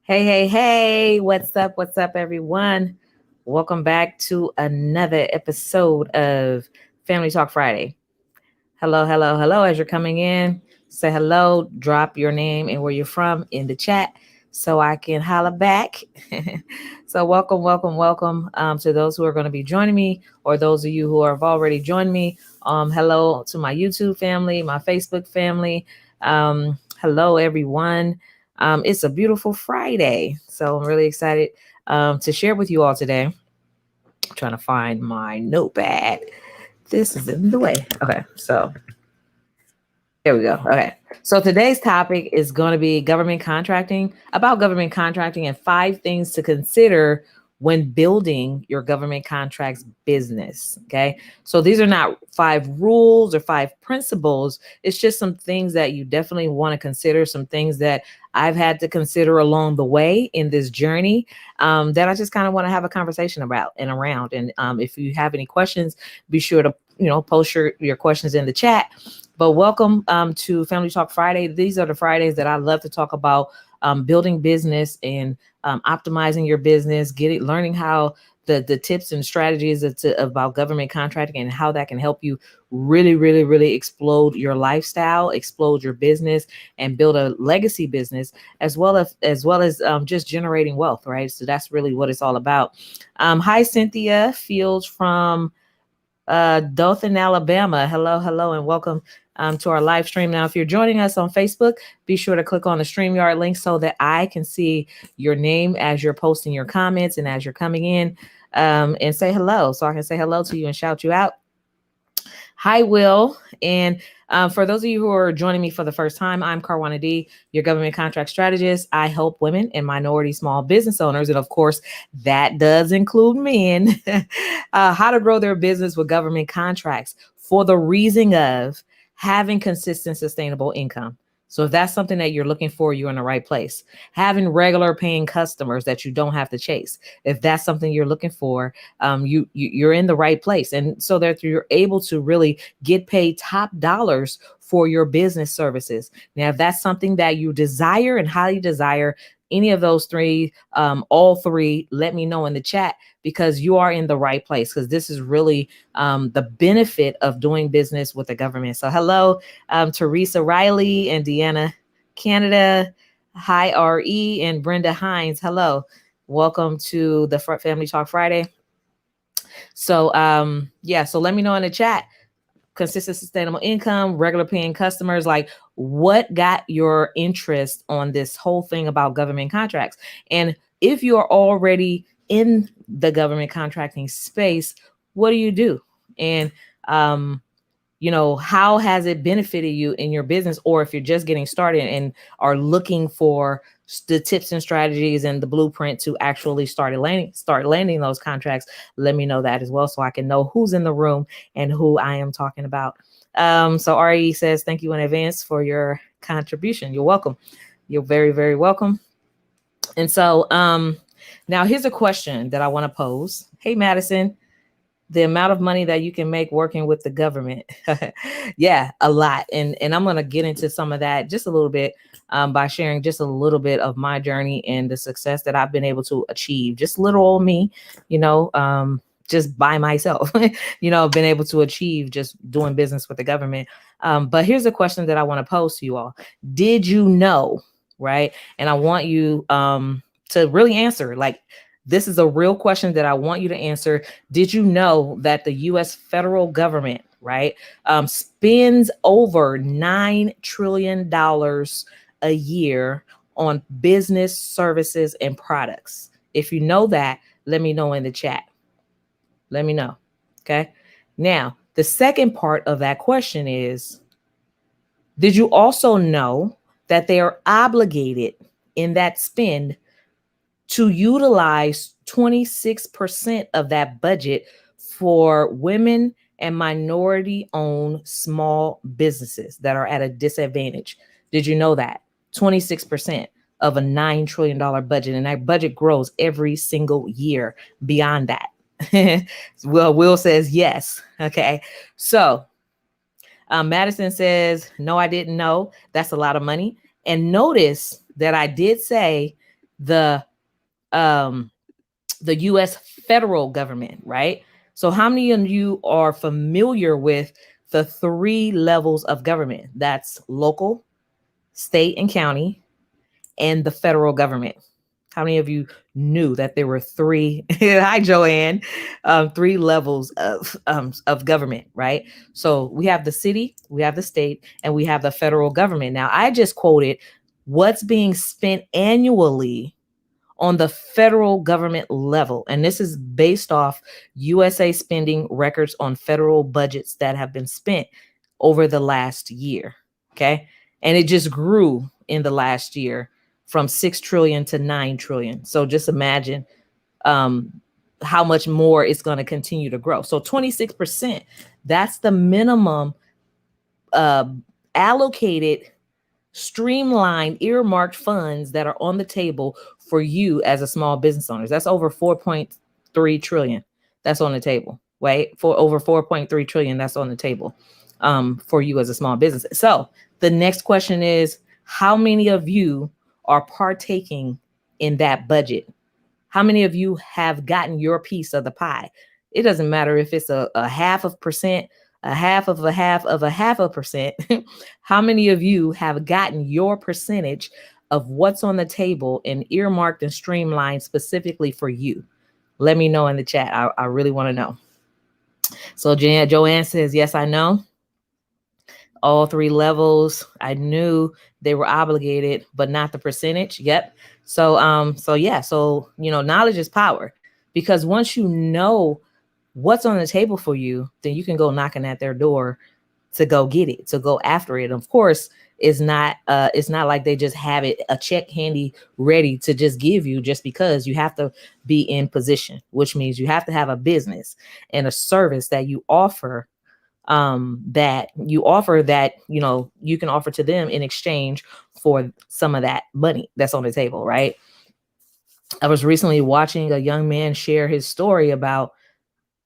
Hey, hey, hey, what's up? What's up, everyone? Welcome back to another episode of Family Talk Friday. Hello, hello, hello. As you're coming in, say hello, drop your name and where you're from in the chat so I can holla back. So, welcome, welcome, welcome to those who are going to be joining me or those of you who have already joined me. Hello to my YouTube family, my Facebook family. Hello, everyone. It's a beautiful Friday. So, I'm really excited to share with you all today. I'm trying to find my notepad. This is in the way. Okay, so here we go. Okay. So today's topic is going to be government contracting, and 5 things to consider when building your government contracts business. Okay. So these are not 5 rules or 5 principles. It's just some things that you definitely want to consider, some things that I've had to consider along the way in this journey that I just kind of want to have a conversation about and around. And if you have any questions, be sure to, post your questions in the chat. But welcome to Family Talk Friday. These are the Fridays that I love to talk about building business and optimizing your business, learning how the tips and strategies about government contracting and how that can help you really, really, really explode your lifestyle, explode your business, and build a legacy business as well as just generating wealth, right? So that's really what it's all about. Hi, Cynthia Fields from Dothan, Alabama. Hello, hello, and welcome to our live stream. Now, if you're joining us on Facebook, be sure to click on the StreamYard link so that I can see your name as you're posting your comments and as you're coming in, and say hello. So I can say hello to you and shout you out. Hi, Will. And for those of you who are joining me for the first time, I'm Karwana D, your government contract strategist. I help women and minority small business owners, and of course, that does include men, how to grow their business with government contracts for the reason of having consistent, sustainable income. So if that's something that you're looking for, you're in the right place. Having regular paying customers that you don't have to chase. If that's something you're looking for, you're in the right place, and so that you're able to really get paid top dollars for your business services. Now, if that's something that you desire and highly desire, any of those three, all three, let me know in the chat, because you are in the right place, because this is really the benefit of doing business with the government. So hello, Teresa Riley and Deanna Canada. Hi, RE and Brenda Hines. Hello. Welcome to the Family Talk Friday. So so let me know in the chat, consistent sustainable income, regular paying customers, like what got your interest on this whole thing about government contracts. And if you're already in the government contracting space, what do you do? And how has it benefited you in your business? Or if you're just getting started and are looking for the tips and strategies and the blueprint to actually start landing those contracts, let me know that as well, so I can know who's in the room and who I am talking about. So RE says, thank you in advance for your contribution. You're welcome. You're very, very welcome. And so now here's a question that I want to pose. Hey, Madison. The amount of money that you can make working with the government. Yeah, a lot. And I'm going to get into some of that just a little bit by sharing just a little bit of my journey and the success that I've been able to achieve. Just little old me, just by myself, been able to achieve just doing business with the government. But here's a question that I want to pose to you all. Did you know, right? And I want you to really answer, like, this is a real question that I want you to answer. Did you know that the U.S. federal government, right, spends over $9 trillion a year on business services and products? If you know that, let me know in the chat. Let me know. Okay. Now, the second part of that question is, did you also know that they are obligated in that spend to utilize 26% of that budget for women and minority-owned small businesses that are at a disadvantage? Did you know that? 26% of a $9 trillion budget, and that budget grows every single year beyond that. Well, Will says yes. Okay. So Madison says, no, I didn't know. That's a lot of money. And notice that I did say the um, the U.S. federal government, right? So how many of you are familiar with the three levels of government? That's local, state, and county, and the federal government. How many of you knew that there were three? Hi, Joanne. Three levels of government, right? So we have the city, we have the state, and we have the federal government. Now, I just quoted what's being spent annually on the federal government level. And this is based off USA spending records on federal budgets that have been spent over the last year. Okay. And it just grew in the last year from 6 trillion to 9 trillion. So just imagine um, how much more it's going to continue to grow. So 26%, that's the minimum uh, allocated, streamlined, earmarked funds that are on the table for you as a small business owner. That's over 4.3 trillion that's on the table, right? For over 4.3 trillion that's on the table for you as a small business. So the next question is, how many of you are partaking in that budget? How many of you have gotten your piece of the pie? It doesn't matter if it's a half of percent, a half of a half of a half a percent. How many of you have gotten your percentage of what's on the table and earmarked and streamlined specifically for you? Let me know in the chat. I really want to know. So Joanne says, yes, I know. All three levels. I knew they were obligated, but not the percentage. Yep. So yeah. So, knowledge is power, because once you know what's on the table for you, then you can go knocking at their door to go get it, to go after it. Of course, it's not like they just have it, a check handy ready to just give you just because. You have to be in position, which means you have to have a business and a service that you offer that you can offer to them in exchange for some of that money that's on the table, right? I was recently watching a young man share his story about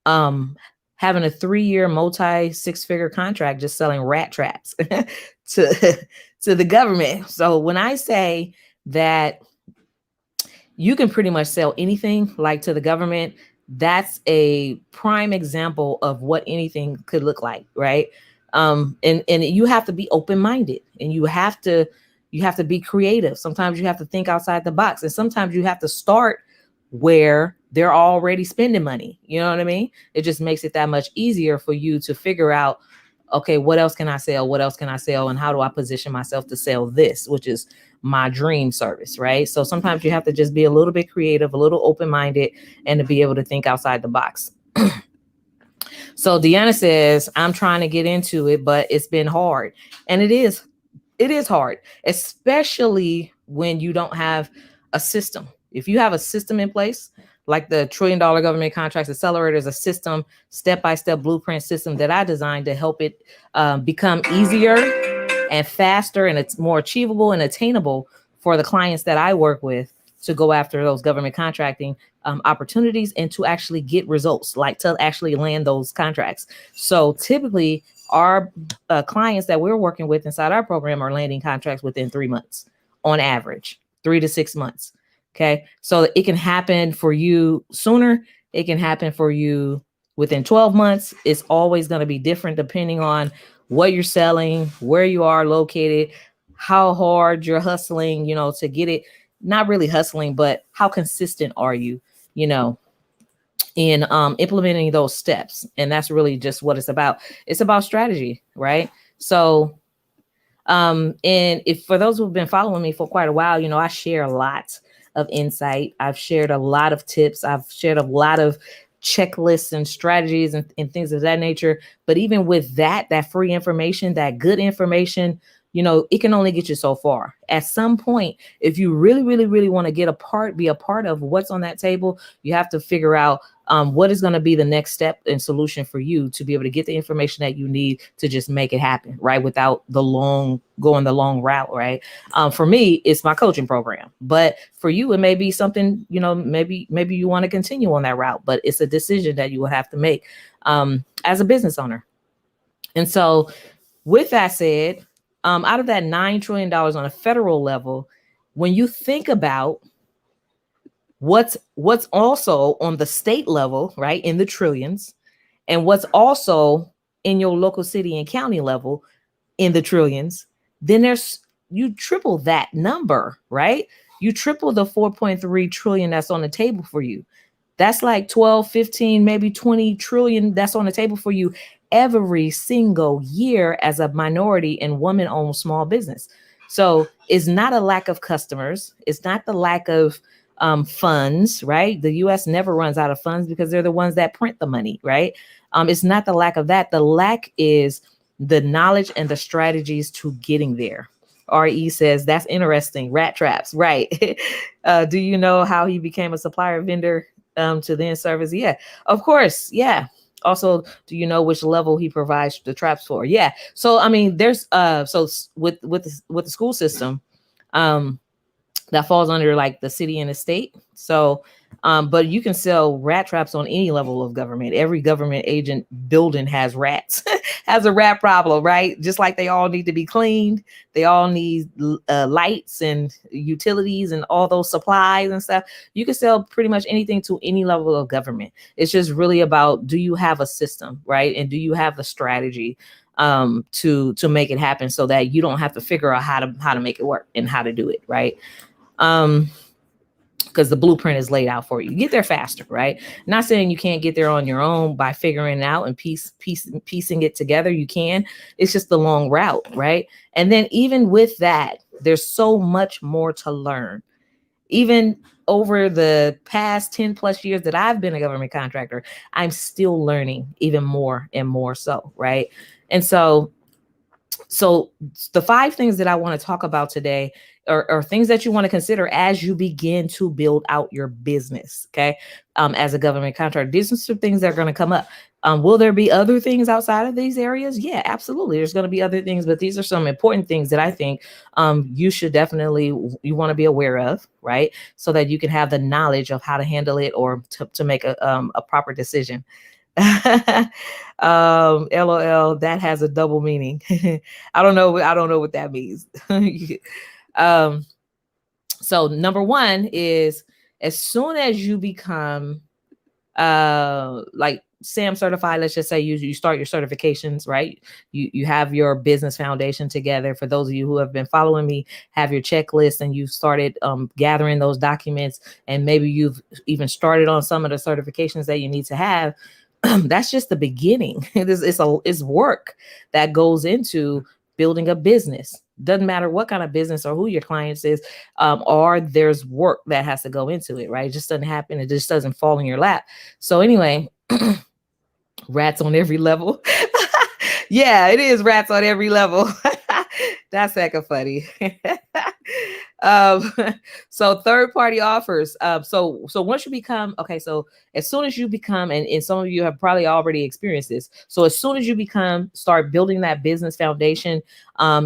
having a 3-year multi 6-figure contract just selling rat traps to the government. So when I say that you can pretty much sell anything like to the government, that's a prime example of what anything could look like, right? And you have to be open-minded, and you have to be creative. Sometimes you have to think outside the box, and sometimes you have to start where they're already spending money. You know what I mean? It just makes it that much easier for you to figure out, okay, what else can I sell? What else can I sell? And how do I position myself to sell this, which is my dream service, right? So sometimes you have to just be a little bit creative, a little open-minded, and to be able to think outside the box. So Deanna says, I'm trying to get into it, but it's been hard. And it is hard, especially when you don't have a system. If you have a system in place, like the $1 trillion government contracts accelerator is a system, step-by-step blueprint system that I designed to help it become easier and faster, and it's more achievable and attainable for the clients that I work with to go after those government contracting opportunities and to actually get results, like to actually land those contracts. So typically our clients that we're working with inside our program are landing contracts within 3 months on average, 3 to 6 months. Okay. So it can happen for you sooner. It can happen for you within 12 months. It's always going to be different depending on what you're selling, where you are located, how hard you're hustling, to get it. Not really hustling, but how consistent are you, in implementing those steps. And that's really just what it's about. It's about strategy, right? So, and if for those who've been following me for quite a while, I share a lot of insight. I've shared a lot of tips. I've shared a lot of checklists and strategies and things of that nature. But even with that free information, that good information, it can only get you so far. At some point, if you really, really, really want to be a part of what's on that table, you have to figure out what is going to be the next step and solution for you to be able to get the information that you need to just make it happen, right? Without going the long route, right? For me, it's my coaching program, but for you, it may be something, maybe you want to continue on that route, but it's a decision that you will have to make as a business owner. And so with that said, out of that $9 trillion on a federal level, when you think about What's also on the state level, right, in the trillions, and what's also in your local city and county level in the trillions, then you triple that number, right? You triple the 4.3 trillion that's on the table for you. That's like 12, 15, maybe 20 trillion that's on the table for you every single year as a minority and woman owned small business. So it's not a lack of customers. It's not the lack of funds, right? The US never runs out of funds because they're the ones that print the money, right? It's not the lack of that. The lack is the knowledge and the strategies to getting there. RE says, that's interesting. Rat traps, right? Do you know how he became a supplier vendor to then service? Yeah, of course. Yeah. Also, do you know which level he provides the traps for? Yeah. So I mean, there's so with the school system, that falls under like the city and the state. So, but you can sell rat traps on any level of government. Every government agent building has rats, has a rat problem, right? Just like they all need to be cleaned. They all need lights and utilities and all those supplies and stuff. You can sell pretty much anything to any level of government. It's just really about, do you have a system, right? And do you have the strategy to make it happen so that you don't have to figure out how to make it work and how to do it, right? Because the blueprint is laid out for you. Get there faster, right? Not saying you can't get there on your own by figuring it out and piecing it together. You can. It's just the long route, right? And then even with that, there's so much more to learn. Even over the past 10 plus years that I've been a government contractor, I'm still learning even more and more so, right? And so the 5 things that I want to talk about today are things that you want to consider as you begin to build out your business, okay? As a government contractor, these are some things that are going to come up. Will there be other things outside of these areas? Yeah, absolutely. There's going to be other things, but these are some important things that I think you should definitely, you want to be aware of, right? So that you can have the knowledge of how to handle it or to make a proper decision. LOL, that has a double meaning. I don't know what that means. So number 1 is, as soon as you become like SAM certified, let's just say you start your certifications, right? You have your business foundation together. For those of you who have been following me, have your checklist and you've started gathering those documents, and maybe you've even started on some of the certifications that you need to have. That's just the beginning. It's work that goes into building a business. Doesn't matter what kind of business or who your clients is, or there's work that has to go into it, right? It just doesn't happen. It just doesn't fall in your lap. So anyway, rats on every level. Yeah, it is rats on every level. That's hecka funny. So third-party offers. So once you become, okay, so as soon as you become, and some of you have probably already experienced this. So as soon as you start building that business foundation,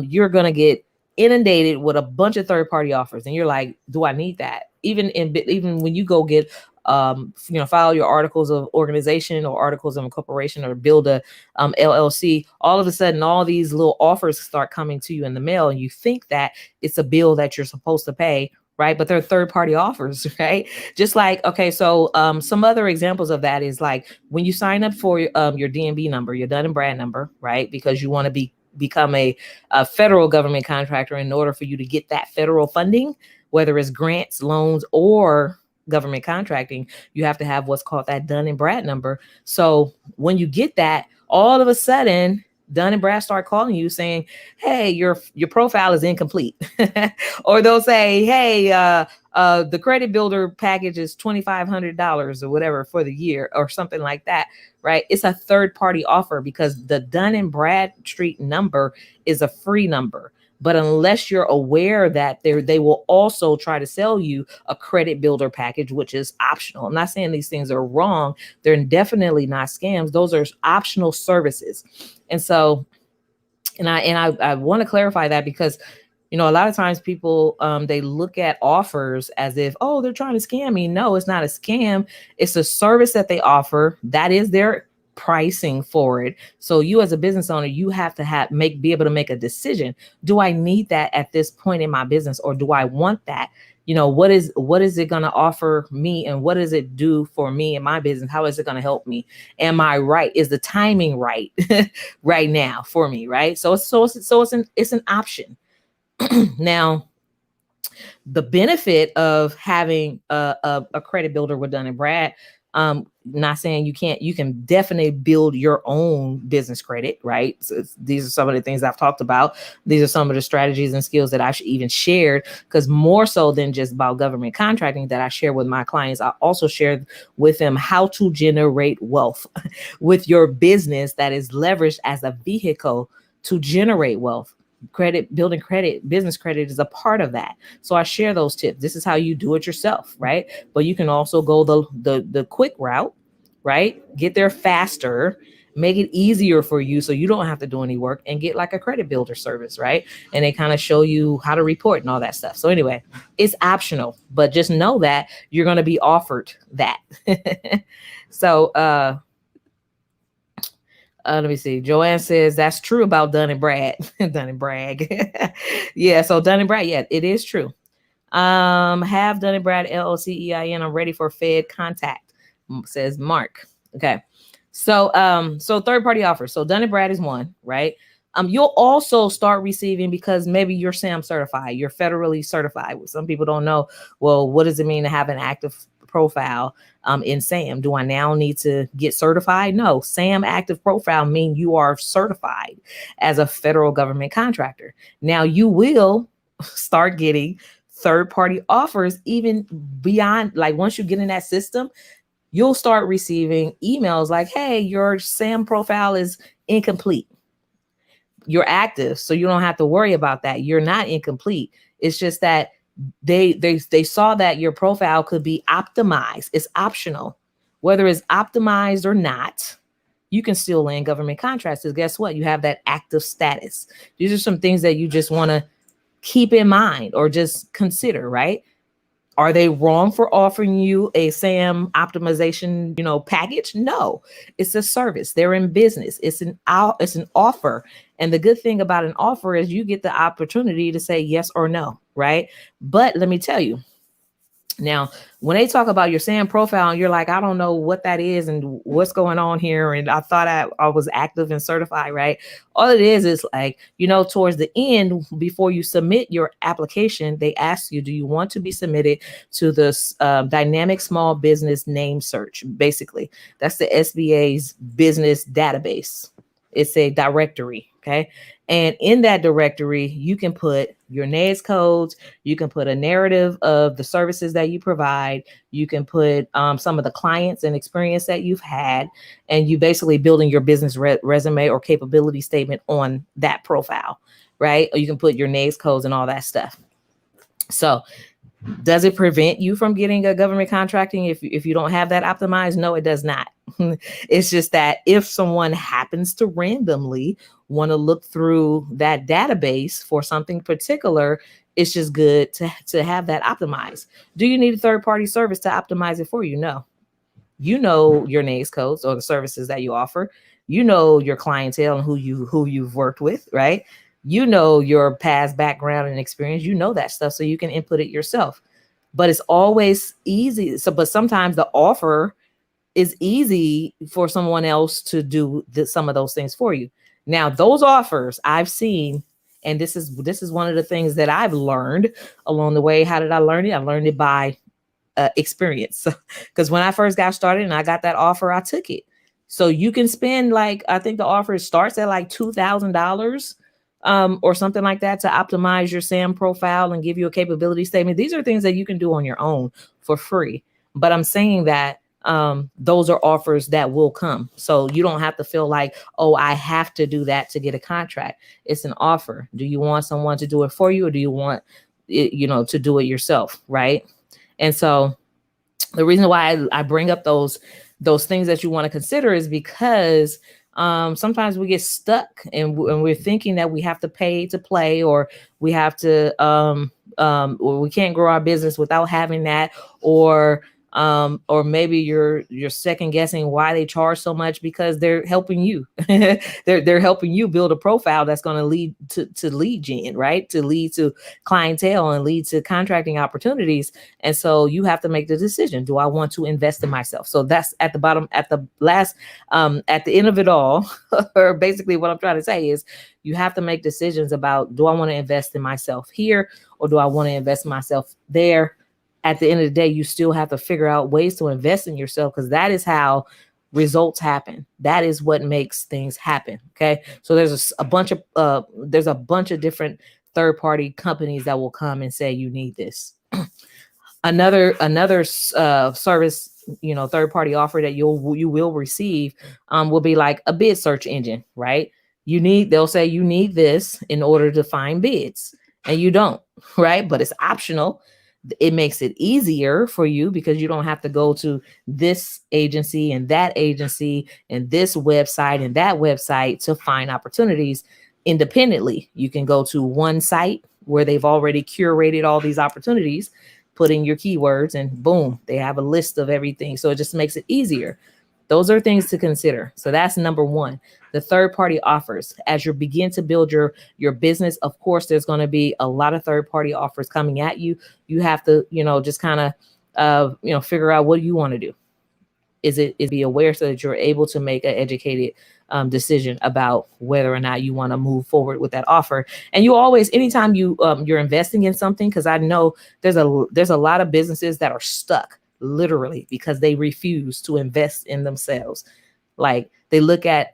you're going to get inundated with a bunch of third-party offers. And you're like, do I need that? Even when you go get, file your articles of organization or articles of incorporation or build a LLC, all of a sudden, all these little offers start coming to you in the mail, and you think that it's a bill that you're supposed to pay, right? But they're third-party offers, right? Just like, okay, so some other examples of that is like when you sign up for your DNB number, your Dun and Brad number, right? Because you want to become a federal government contractor. In order for you to get that federal funding, whether it's grants, loans, or government contracting, you have to have what's called that Dun and Brad number. So when you get that, all of a sudden, Dun and Brad start calling you saying, hey, your profile is incomplete. Or they'll say, hey, the credit builder package is $2,500 or whatever for the year or something like that, right? It's a third party offer because the Dun and Bradstreet number is a free number. But unless you're aware that they will also try to sell you a credit builder package, which is optional. I'm not saying these things are wrong. They're definitely not scams. Those are optional services. And so, I want to clarify that because, a lot of times people, they look at offers as if, oh, they're trying to scam me. No, it's not a scam. It's a service that they offer. That is their pricing for it. So you as a business owner, you have to be able to make a decision. Do I need that at this point in my business, or do I want that, what is it going to offer me, and what does it do for me and my business? How is it going to help me? Am I right? Is the timing right right now for me? Right. It's an option. Now, the benefit of having a credit builder with Dun and Brad, not saying you can't, you can definitely build your own business credit, right? So these are some of the things I've talked about. These are some of the strategies and skills that I've even shared, because more so than just about government contracting that I share with my clients, I also share with them how to generate wealth with your business that is leveraged as a vehicle to generate wealth. Building credit, business credit is a part of that. So I share those tips. This is how you do it yourself, right? But you can also go the quick route, right? Get there faster, make it easier for you so you don't have to do any work, and get like a credit builder service, right? And they kind of show you how to report and all that stuff. So anyway, it's optional, but just know that you're going to be offered that. So let me see. Joanne says that's true about Dun and Brad. Dun and Brag. Yeah, so Dun and Brad, yeah, it is true. Have Dun and Brad LLCEIN. I'm ready for Fed contact, says Mark. Okay. So third party offers. So Dun and Brad is one, right? You'll also start receiving, because maybe you're SAM certified, you're federally certified. Some people don't know, well, what does it mean to have an active profile in SAM? Do I now need to get certified? No, SAM active profile mean you are certified as a federal government contractor. Now you will start getting third party offers even beyond, like once you get in that system, you'll start receiving emails like, hey, your SAM profile is incomplete. You're active, so you don't have to worry about that. You're not incomplete. It's just that they saw that your profile could be optimized. It's optional. Whether it's optimized or not, you can still land government contracts. Because guess what? You have that active status. These are some things that you just want to keep in mind or just consider, right? Are they wrong for offering you a SAM optimization, package? No, it's a service. They're in business. It's an offer. And the good thing about an offer is you get the opportunity to say yes or no, right? But let me tell you, now, when they talk about your SAM profile and you're like, I don't know what that is and what's going on here, and I thought I was active and certified, right? All it is like, towards the end, before you submit your application, they ask you, do you want to be submitted to this dynamic small business name search? Basically, that's the SBA's business database. It's a directory, okay? And in that directory, you can put your NAICS codes. You can put a narrative of the services that you provide. You can put some of the clients and experience that you've had. And you basically building your business resume or capability statement on that profile, right? Or you can put your NAICS codes and all that stuff. So does it prevent you from getting a government contracting if you don't have that optimized? No, it does not. It's just that if someone happens to randomly want to look through that database for something particular, it's just good to have that optimized. Do you need a third-party service to optimize it for you? No. You know your NAICS codes or the services that you offer. You know your clientele and who you've worked with, right? You know your past background and experience. You know that stuff, so you can input it yourself. But it's always easy. But sometimes the offer is easy for someone else to do some of those things for you. Now, those offers I've seen, and this is one of the things that I've learned along the way. How did I learn it? I learned it by experience. Because when I first got started and I got that offer, I took it. So you can spend I think the offer starts at like $2,000 or something like that to optimize your SAM profile and give you a capability statement. These are things that you can do on your own for free. But I'm saying that those are offers that will come. So you don't have to feel like, oh, I have to do that to get a contract. It's an offer. Do you want someone to do it for you, or do you want it, to do it yourself? Right. And so the reason why I bring up those things that you want to consider is because sometimes we get stuck and we're thinking that we have to pay to play, or we have to or we can't grow our business without having that, or Or maybe you're second guessing why they charge so much because they're helping you. They're helping you build a profile that's going to lead to lead gen, right? To lead to clientele and lead to contracting opportunities. And so you have to make the decision. Do I want to invest in myself? So that's at the bottom, at the last, at the end of it all, or basically what I'm trying to say is you have to make decisions about, do I want to invest in myself here or do I want to invest in myself there? At the end of the day, you still have to figure out ways to invest in yourself because that is how results happen. That is what makes things happen. Okay. So there's a bunch of different third party companies that will come and say, you need this. Another service, third party offer that you will receive will be like a bid search engine, right? They'll say you need this in order to find bids and you don't, right? But it's optional. It makes it easier for you because you don't have to go to this agency and that agency and this website and that website to find opportunities independently. You can go to one site where they've already curated all these opportunities, put in your keywords, and boom, they have a list of everything. So it just makes it easier. Those are things to consider. So that's number one, the third party offers. As you begin to build your business, of course, there's going to be a lot of third party offers coming at you. You have to, just kind of, figure out what you want to do. Is be aware so that you're able to make an educated decision about whether or not you want to move forward with that offer. And you always, anytime you're investing in something, because I know there's a lot of businesses that are stuck literally because they refuse to invest in themselves. Like they look at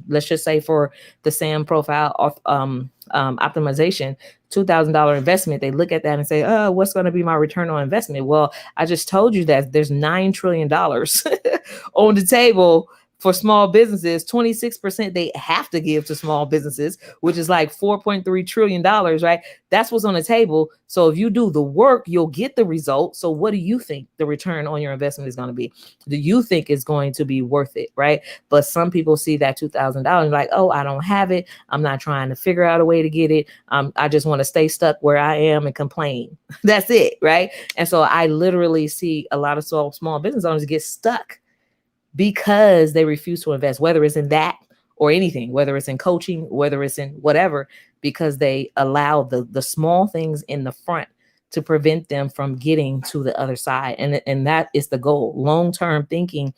let's just say for the SAM profile optimization, $2,000 investment. They look at that and say, oh, what's going to be my return on investment? Well, I just told you that there's $9 trillion on the table for small businesses. 26% they have to give to small businesses, which is like $4.3 trillion, right? That's what's on the table. So if you do the work, you'll get the result. So what do you think the return on your investment is going to be? Do you think it's going to be worth it, right? But some people see that $2,000 like, oh, I don't have it. I'm not trying to figure out a way to get it. I just want to stay stuck where I am and complain. That's it, right? And so I literally see a lot of small business owners get stuck because they refuse to invest, whether it's in that or anything, whether it's in coaching, whether it's in whatever, because they allow the small things in the front to prevent them from getting to the other side. And that is the goal. Long-term thinking,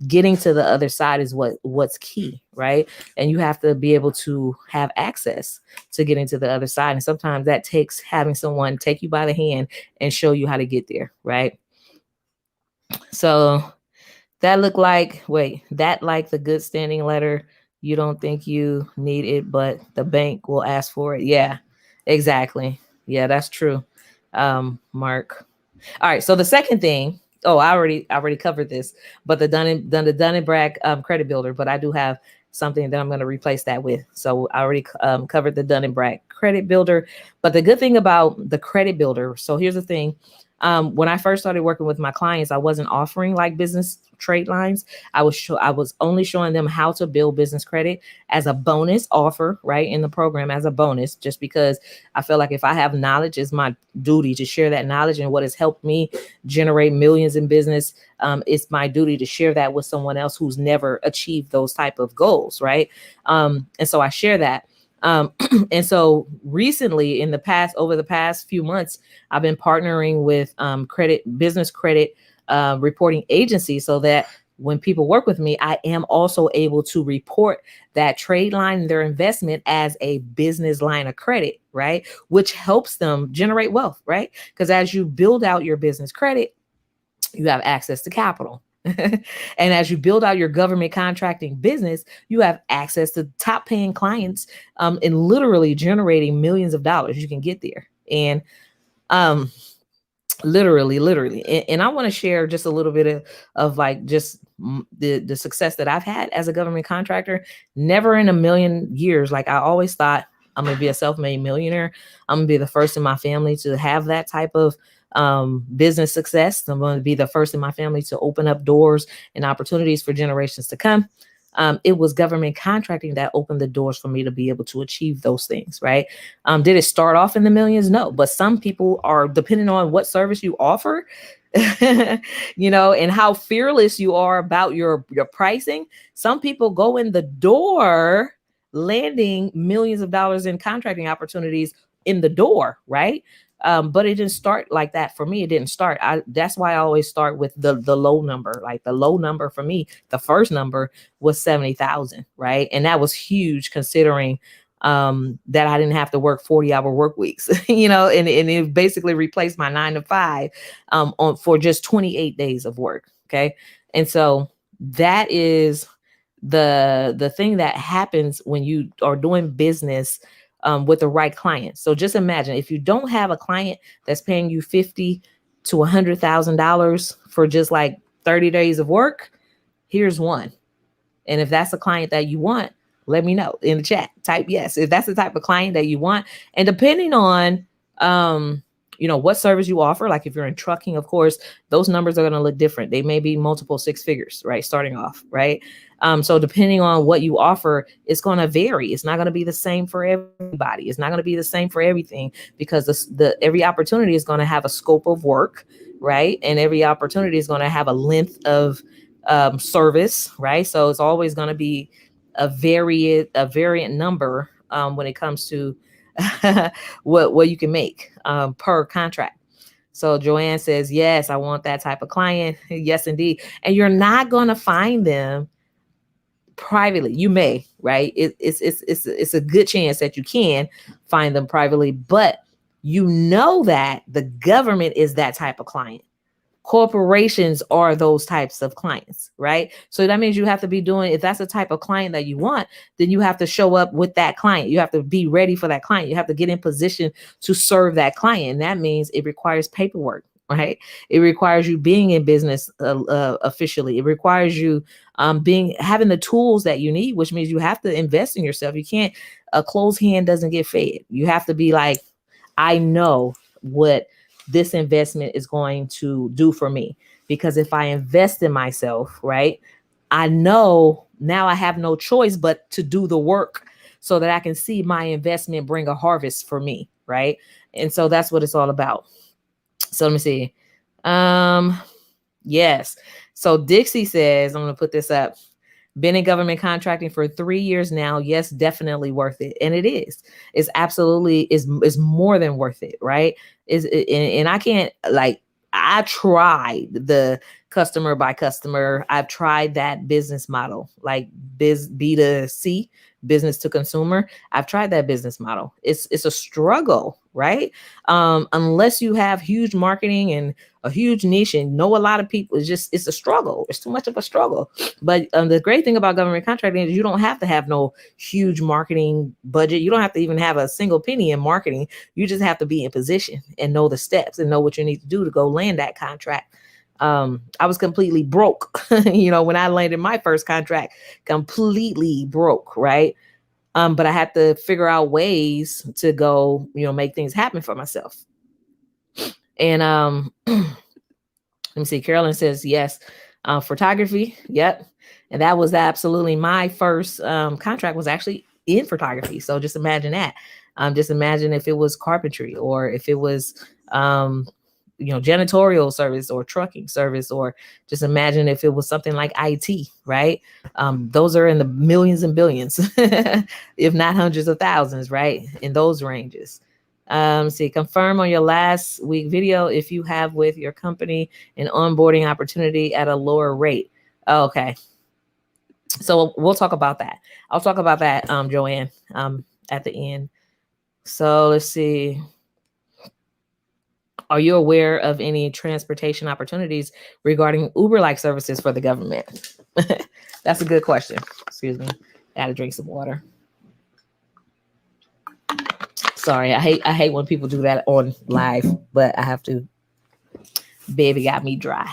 getting to the other side is what's key, right? And you have to be able to have access to getting to the other side. And sometimes that takes having someone take you by the hand and show you how to get there, right? So that like the good standing letter. You don't think you need it, but the bank will ask for it. Yeah, exactly. Yeah, that's true. Mark. All right. So the second thing, I already covered this, but the Dun and Brad credit builder, but I do have something that I'm going to replace that with. So I already covered the Dun and Brad credit builder, but the good thing about the credit builder. So here's the thing. When I first started working with my clients, I wasn't offering like business trade lines. I was only showing them how to build business credit as a bonus offer, right, in the program as a bonus, just because I feel like if I have knowledge, it's my duty to share that knowledge, and what has helped me generate millions in business. It's my duty to share that with someone else who's never achieved those type of goals, right? And so I share that. And so recently over the past few months, I've been partnering with business credit reporting agencies so that when people work with me, I am also able to report that trade line and their investment as a business line of credit, right? Which helps them generate wealth, right? Because as you build out your business credit, you have access to capital. And as you build out your government contracting business, you have access to top paying clients and literally generating millions of dollars. You can get there. And literally. And I want to share just a little bit of like just the success that I've had as a government contractor. Never in a million years. Like I always thought I'm going to be a self-made millionaire. I'm going to be the first in my family to have that type of business success. I'm going to be the first in my family to open up doors and opportunities for generations to come. It was government contracting that opened the doors for me to be able to achieve those things, right? Did it start off in the millions? No, but some people are, depending on what service you offer, and how fearless you are about your pricing. Some people go in the door landing millions of dollars in contracting opportunities in the door, right? But it didn't start like that for me. It didn't start. That's why I always start with the low number. Like the low number for me, the first number was 70,000, right? And that was huge considering that I didn't have to work 40-hour work weeks, and it basically replaced my 9 to 5 for just 28 days of work. Okay. And so that is the thing that happens when you are doing business with the right client. So just imagine if you don't have a client that's paying you $50,000 to $100,000 for just like 30 days of work, here's one. And if that's a client that you want, let me know in the chat. Type yes if that's the type of client that you want. And depending on what service you offer, like if you're in trucking, of course, those numbers are going to look different. They may be multiple six figures, right? Starting off, right? So depending on what you offer, it's going to vary. It's not going to be the same for everybody. It's not going to be the same for everything, because every opportunity is going to have a scope of work, right? And every opportunity is going to have a length of service, right? So it's always going to be a variant number when it comes to what you can make per contract. So Joanne says, yes, I want that type of client. Yes, indeed. And you're not going to find them privately. You may, right? It's a good chance that you can find them privately, but that the government is that type of client. Corporations are those types of clients, right? So that means you have to be doing, if that's the type of client that you want, then you have to show up with that client. You have to be ready for that client. You have to get in position to serve that client. And that means it requires paperwork, right? It requires you being in business officially. It requires you having the tools that you need, which means you have to invest in yourself. You can't, a closed hand doesn't get fed. You have to be like, I know what this investment is going to do for me, because if I invest in myself, right, I know now I have no choice but to do the work so that I can see my investment bring a harvest for me, right? And so that's what it's all about. So let me see. Yes. So Dixie says, I'm going to put this up. Been in government contracting for 3 years now. Yes, definitely worth it. And it is. It's absolutely is more than worth it, right? And I can't, like, I tried the customer by customer. I've tried that business model, like B2C, business to consumer. I've tried that business model. It's a struggle, right? Unless you have huge marketing and a huge niche and know a lot of people, it's a struggle. It's too much of a struggle. But the great thing about government contracting is you don't have to have no huge marketing budget. You don't have to even have a single penny in marketing. You just have to be in position and know the steps and know what you need to do to go land that contract. I was completely broke, when I landed my first contract, completely broke, right? But I had to figure out ways to go, make things happen for myself. And let me see. Carolyn says yes. Photography. Yep. And that was absolutely my first contract was actually in photography. So just imagine that. Just imagine if it was carpentry, or if it was janitorial service or trucking service, or just imagine if it was something like IT, right? Those are in the millions and billions, if not hundreds of thousands, right? In those ranges. See, confirm on your last week video if you have with your company an onboarding opportunity at a lower rate. Okay. So we'll talk about that. I'll talk about that, Joanne, at the end. So let's see. Are you aware of any transportation opportunities regarding Uber-like services for the government? That's a good question. Excuse me. I gotta drink some water. Sorry, I hate when people do that on live, but I have to. Baby got me dry.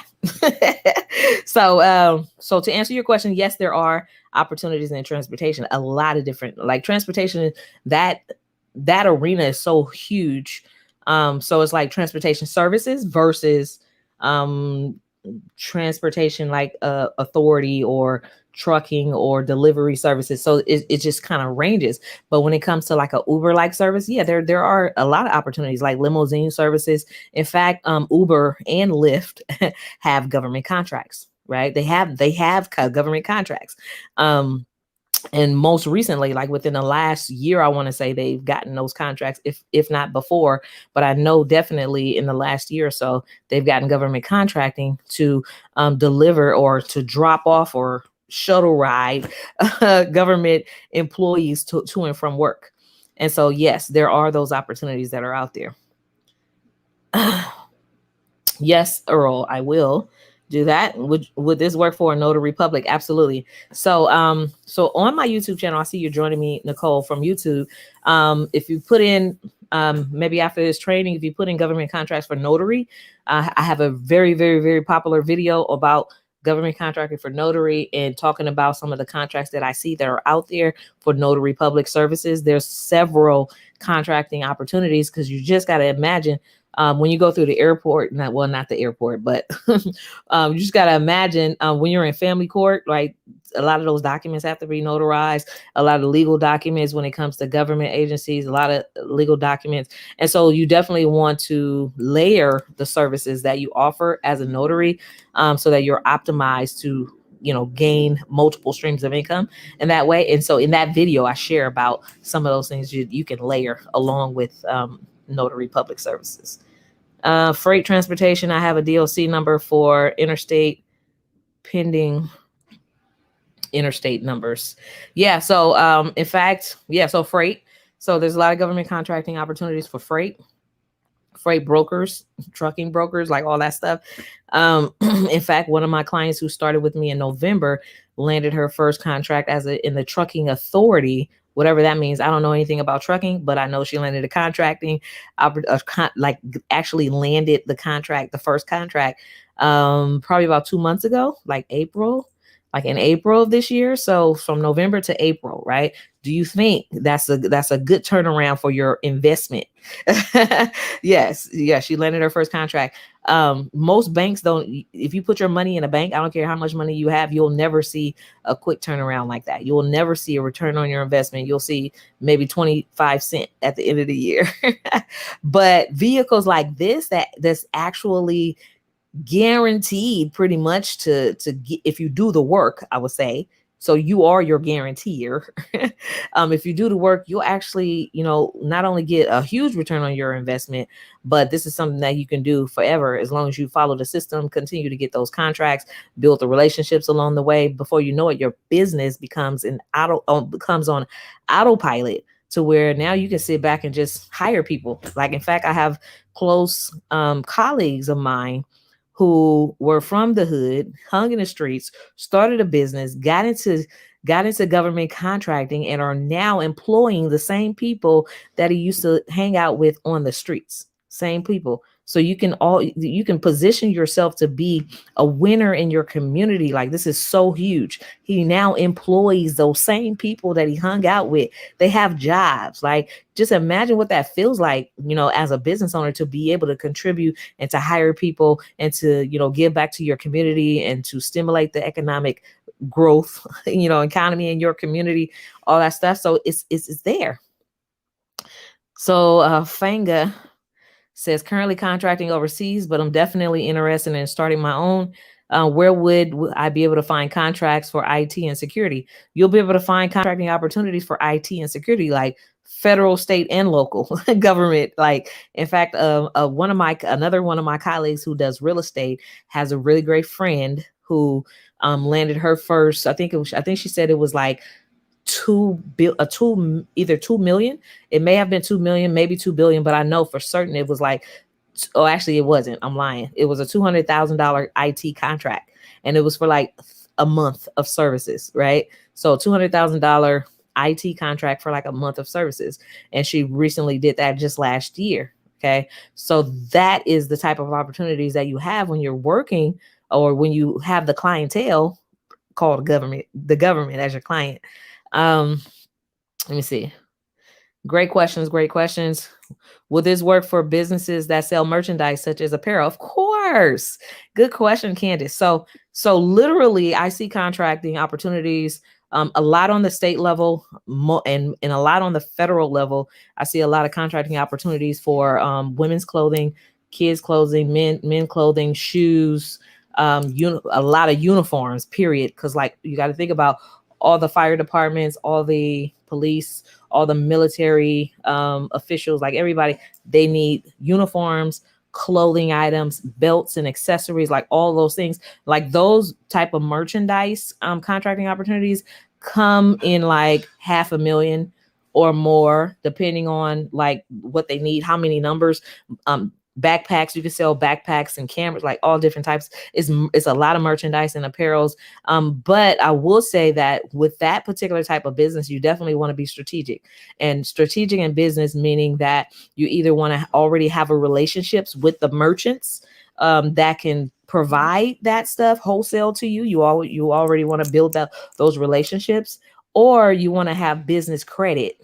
So to answer your question, yes, there are opportunities in transportation. A lot of different, like transportation. That arena is so huge. So it's like transportation services versus transportation like authority or trucking or delivery services. So it just kind of ranges. But when it comes to like a Uber like service, yeah, there are a lot of opportunities like limousine services. In fact, Uber and Lyft have government contracts, right? They have government contracts. And most recently, like within the last year, I want to say they've gotten those contracts, if not before, but I know definitely in the last year or so they've gotten government contracting to deliver or to drop off or shuttle ride government employees to and from work. And so yes, there are those opportunities that are out there. Yes, Earl, I will do that. Would this work for a notary public? Absolutely. So on my YouTube channel, I see you're joining me, Nicole, from YouTube. If you put in maybe after this training, if you put in government contracts for notary, I have a very, very, very popular video about government contracting for notary and talking about some of the contracts that I see that are out there for notary public services. There's several contracting opportunities because you just got to imagine when you go through the airport, not the airport, but you just got to imagine when you're in family court, right? A lot of those documents have to be notarized, a lot of legal documents when it comes to government agencies, a lot of legal documents. And so you definitely want to layer the services that you offer as a notary so that you're optimized to gain multiple streams of income in that way. And so in that video, I share about some of those things you can layer along with notary public services. Freight transportation, I have a DLC number for interstate pending interstate numbers. Yeah. So in fact, yeah, so freight. So there's a lot of government contracting opportunities for freight brokers, trucking brokers, like all that stuff. In fact, one of my clients who started with me in November landed her first contract in the trucking authority, whatever that means. I don't know anything about trucking, but I know she landed a contracting, like actually landed the first contract, probably about 2 months ago, like in April of this year. So from November to April, right? Do you think that's a good turnaround for your investment? Yes. Yeah. She landed her first contract. Most banks don't, if you put your money in a bank, I don't care how much money you have, you'll never see a quick turnaround like that. You will never see a return on your investment. You'll see maybe 25 cents at the end of the year. But vehicles like that's actually guaranteed pretty much to get, if you do the work, I would say. So you are your guaranteer. If you do the work, you'll actually, not only get a huge return on your investment, but this is something that you can do forever as long as you follow the system, continue to get those contracts, build the relationships along the way. Before you know it, your business becomes on autopilot to where now you can sit back and just hire people. Like, in fact, I have close colleagues of mine who were from the hood, hung in the streets, started a business, got into government contracting, and are now employing the same people that he used to hang out with on the streets. Same people. So you can position yourself to be a winner in your community. Like, this is so huge. He now employs those same people that he hung out with. They have jobs. Like, just imagine what that feels like, as a business owner, to be able to contribute and to hire people and to, give back to your community and to stimulate the economic growth, economy in your community, all that stuff. So it's there. So Fanga says, currently contracting overseas, but I'm definitely interested in starting my own. Where would I be able to find contracts for IT and security? You'll be able to find contracting opportunities for IT and security, like federal, state, and local government. Like, in fact, another one of my colleagues who does real estate has a really great friend who landed her first. I think she said it was like either 2 million. It may have been 2 million, maybe 2 billion, but I know for certain it was like, actually it wasn't. I'm lying. It was a $200,000 IT contract, and it was for like a month of services, right? So $200,000 IT contract for like a month of services. And she recently did that just last year. Okay. So that is the type of opportunities that you have when you're working or when you have the clientele called the government as your client. Let me see. Great questions. Great questions. Will this work for businesses that sell merchandise such as apparel? Of course. Good question, Candace. So literally, I see contracting opportunities a lot on the state level and a lot on the federal level. I see a lot of contracting opportunities for women's clothing, kids clothing, men clothing, shoes, a lot of uniforms. Period. Because like you got to think about all the fire departments, all the police, all the military officials, like everybody, they need uniforms, clothing items, belts and accessories, like all those things. Like those type of merchandise contracting opportunities come in like 500,000 or more, depending on like what they need, how many numbers. Backpacks, you can sell backpacks and cameras, like all different types. It's a lot of merchandise and apparels. But I will say that with that particular type of business, you definitely want to be strategic. And strategic in business meaning that you either want to already have a relationships with the merchants that can provide that stuff wholesale to you. You already want to build those relationships, or you want to have business credit,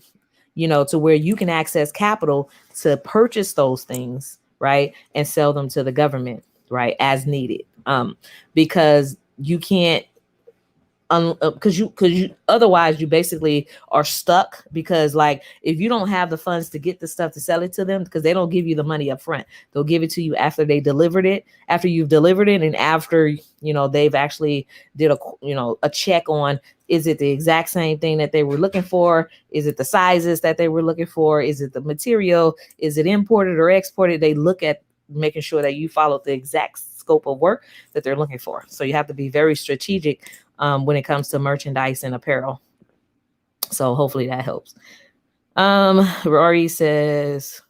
to where you can access capital to purchase those things, right, and sell them to the government, right, as needed. Because you can't because you otherwise you basically are stuck, because like if you don't have the funds to get the stuff to sell it to them, because they don't give you the money up front, they'll give it to you after you've delivered it, and after they've actually did a check on, is it the exact same thing that they were looking for, is it the sizes that they were looking for, is it the material, is it imported or exported. They look at making sure that you follow the exact scope of work that they're looking for. So you have to be very strategic when it comes to merchandise and apparel. So hopefully that helps. Rory says,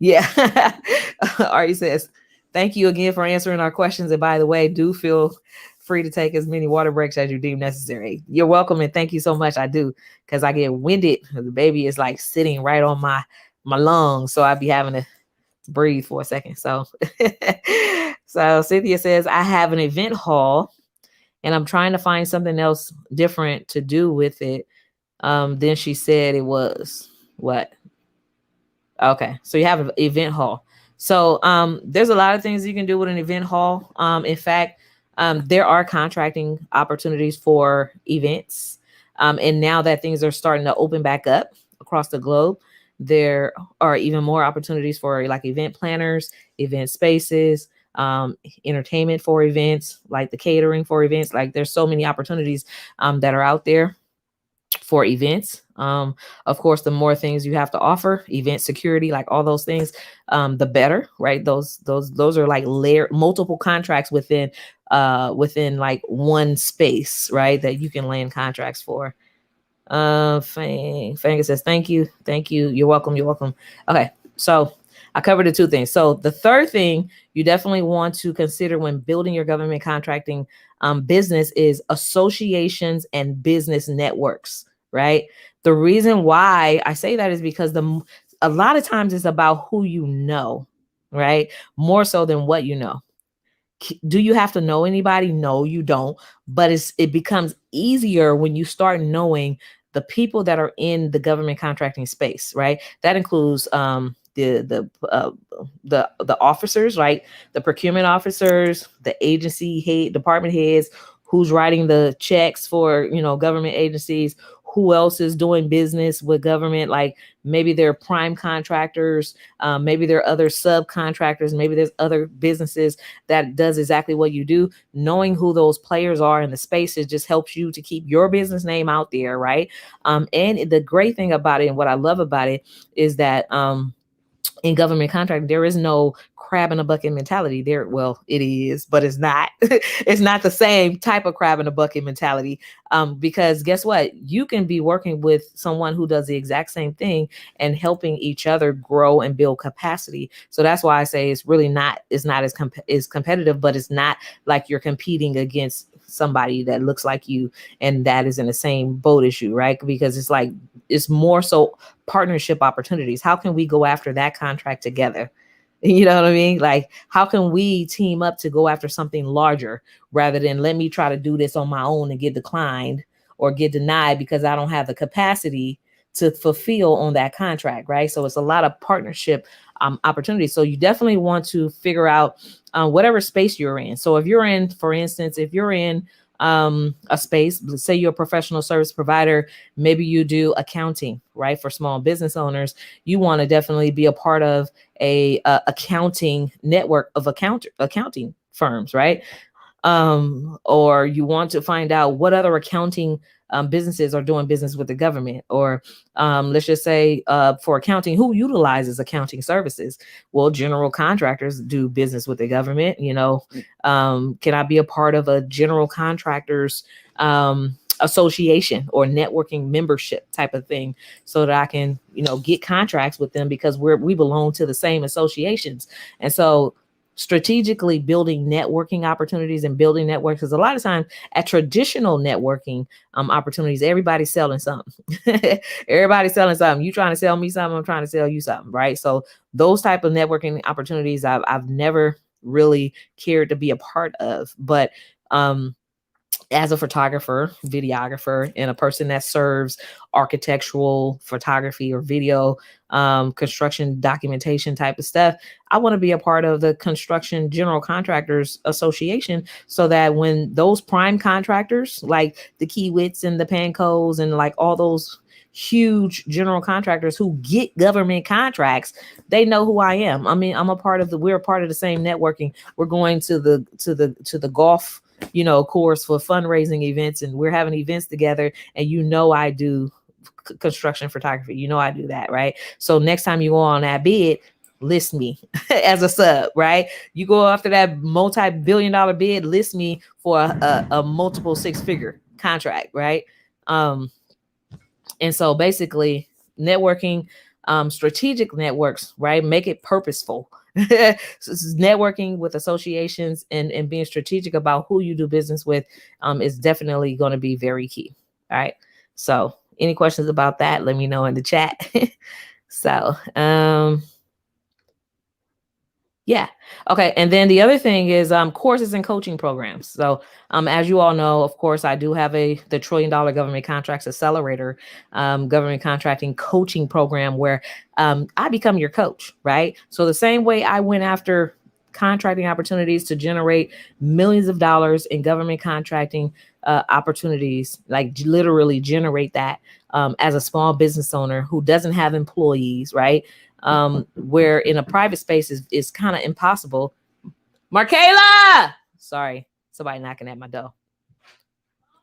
yeah. Ari says, thank you again for answering our questions. And by the way, do feel free to take as many water breaks as you deem necessary. You're welcome. And thank you so much. I do, because I get winded. The baby is like sitting right on my lungs. So I'd be having to breathe for a second. So, so Cynthia says, I have an event hall and I'm trying to find something else different to do with it. Then she said it was what? Okay, so you have an event hall. So there's a lot of things you can do with an event hall. In fact, there are contracting opportunities for events. And now that things are starting to open back up across the globe, there are even more opportunities for like event planners, event spaces, entertainment for events, like the catering for events. Like there's so many opportunities that are out there for events. Of course, the more things you have to offer, event security, like all those things, the better, right? Those are like multiple contracts within like one space, right? That you can land contracts for. Fang says, thank you. You're welcome. Okay, so I covered the two things. So the third thing you definitely want to consider when building your government contracting business is associations and business networks, right? The reason why I say that is because a lot of times it's about who you know, right? More so than what you know. Do you have to know anybody? No, you don't. But it becomes easier when you start knowing the people that are in the government contracting space, right? That includes the officers, right? The procurement officers, the agency head, department heads, who's writing the checks for government agencies, who else is doing business with government, like maybe they're prime contractors, maybe there are other subcontractors, maybe there's other businesses that does exactly what you do. Knowing who those players are in the spaces just helps you to keep your business name out there, right? And the great thing about it, and what I love about it, is that in government contract, there is no crab in a bucket mentality there. Well, it is, but it's not. It's not the same type of crab in a bucket mentality. Because guess what? You can be working with someone who does the exact same thing and helping each other grow and build capacity. So that's why I say it's not as competitive, but it's not like you're competing against somebody that looks like you and that is in the same boat as you, right? Because it's more so partnership opportunities. How can we go after that contract together? You know what I mean? Like, how can we team up to go after something larger rather than let me try to do this on my own and get declined or get denied because I don't have the capacity to fulfill on that contract, right? So it's a lot of partnership opportunities. So you definitely want to figure out whatever space you're in. So if you're in, for instance, if you're in a space, let's say you're a professional service provider, maybe you do accounting, right? For small business owners, you want to definitely be a part of a accounting network of accounting firms, right? Or you want to find out what other accounting businesses are doing business with the government, or let's just say for accounting, who utilizes accounting services? Well, general contractors do business with the government. Can I be a part of a general contractors association or networking membership type of thing, so that I can, get contracts with them, because we belong to the same associations. And so strategically building networking opportunities and building networks, because a lot of times at traditional networking opportunities, everybody's selling something. Everybody's selling something. You trying to sell me something, I'm trying to sell you something, right? So those type of networking opportunities I've never really cared to be a part of. But as a photographer, videographer, and a person that serves architectural photography or video, construction documentation type of stuff, I want to be a part of the Construction General Contractors Association, so that when those prime contractors like the Kiewits and the Pancos and like all those huge general contractors who get government contracts, they know who I am. I mean, we're a part of the same networking. We're going to the golf course for fundraising events, and we're having events together, and I do construction photography, I do that, right? So next time you go on that bid, list me as a sub, right? You go after that multi-billion-dollar bid, list me for a multiple six-figure contract, right? And so basically networking, strategic networks, right? Make it purposeful. So networking with associations and being strategic about who you do business with is definitely going to be very key. All right. So any questions about that, let me know in the chat. So, yeah. Okay. And then the other thing is courses and coaching programs. So as you all know, of course, I do have the $1 trillion Government Contracts Accelerator government contracting coaching program, where I become your coach, right? So the same way I went after contracting opportunities to generate millions of dollars in government contracting opportunities, like literally generate that as a small business owner who doesn't have employees, right? Where in a private space is kind of impossible. Markayla! Sorry, somebody knocking at my door.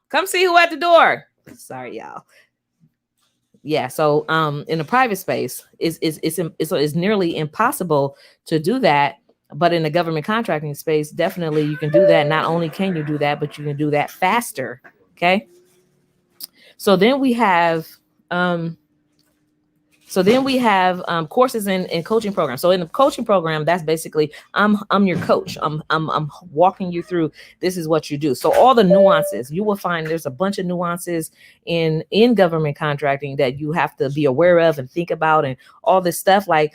Come see who at the door. Sorry, y'all. Yeah, so in a private space, it's nearly impossible to do that. But in the government contracting space, definitely you can do that. Not only can you do that, but you can do that faster. Okay. So then we have courses and coaching programs. So in the coaching program, that's basically I'm your coach. I'm walking you through, this is what you do. So all the nuances, you will find there's a bunch of nuances in government contracting that you have to be aware of and think about, and all this stuff. Like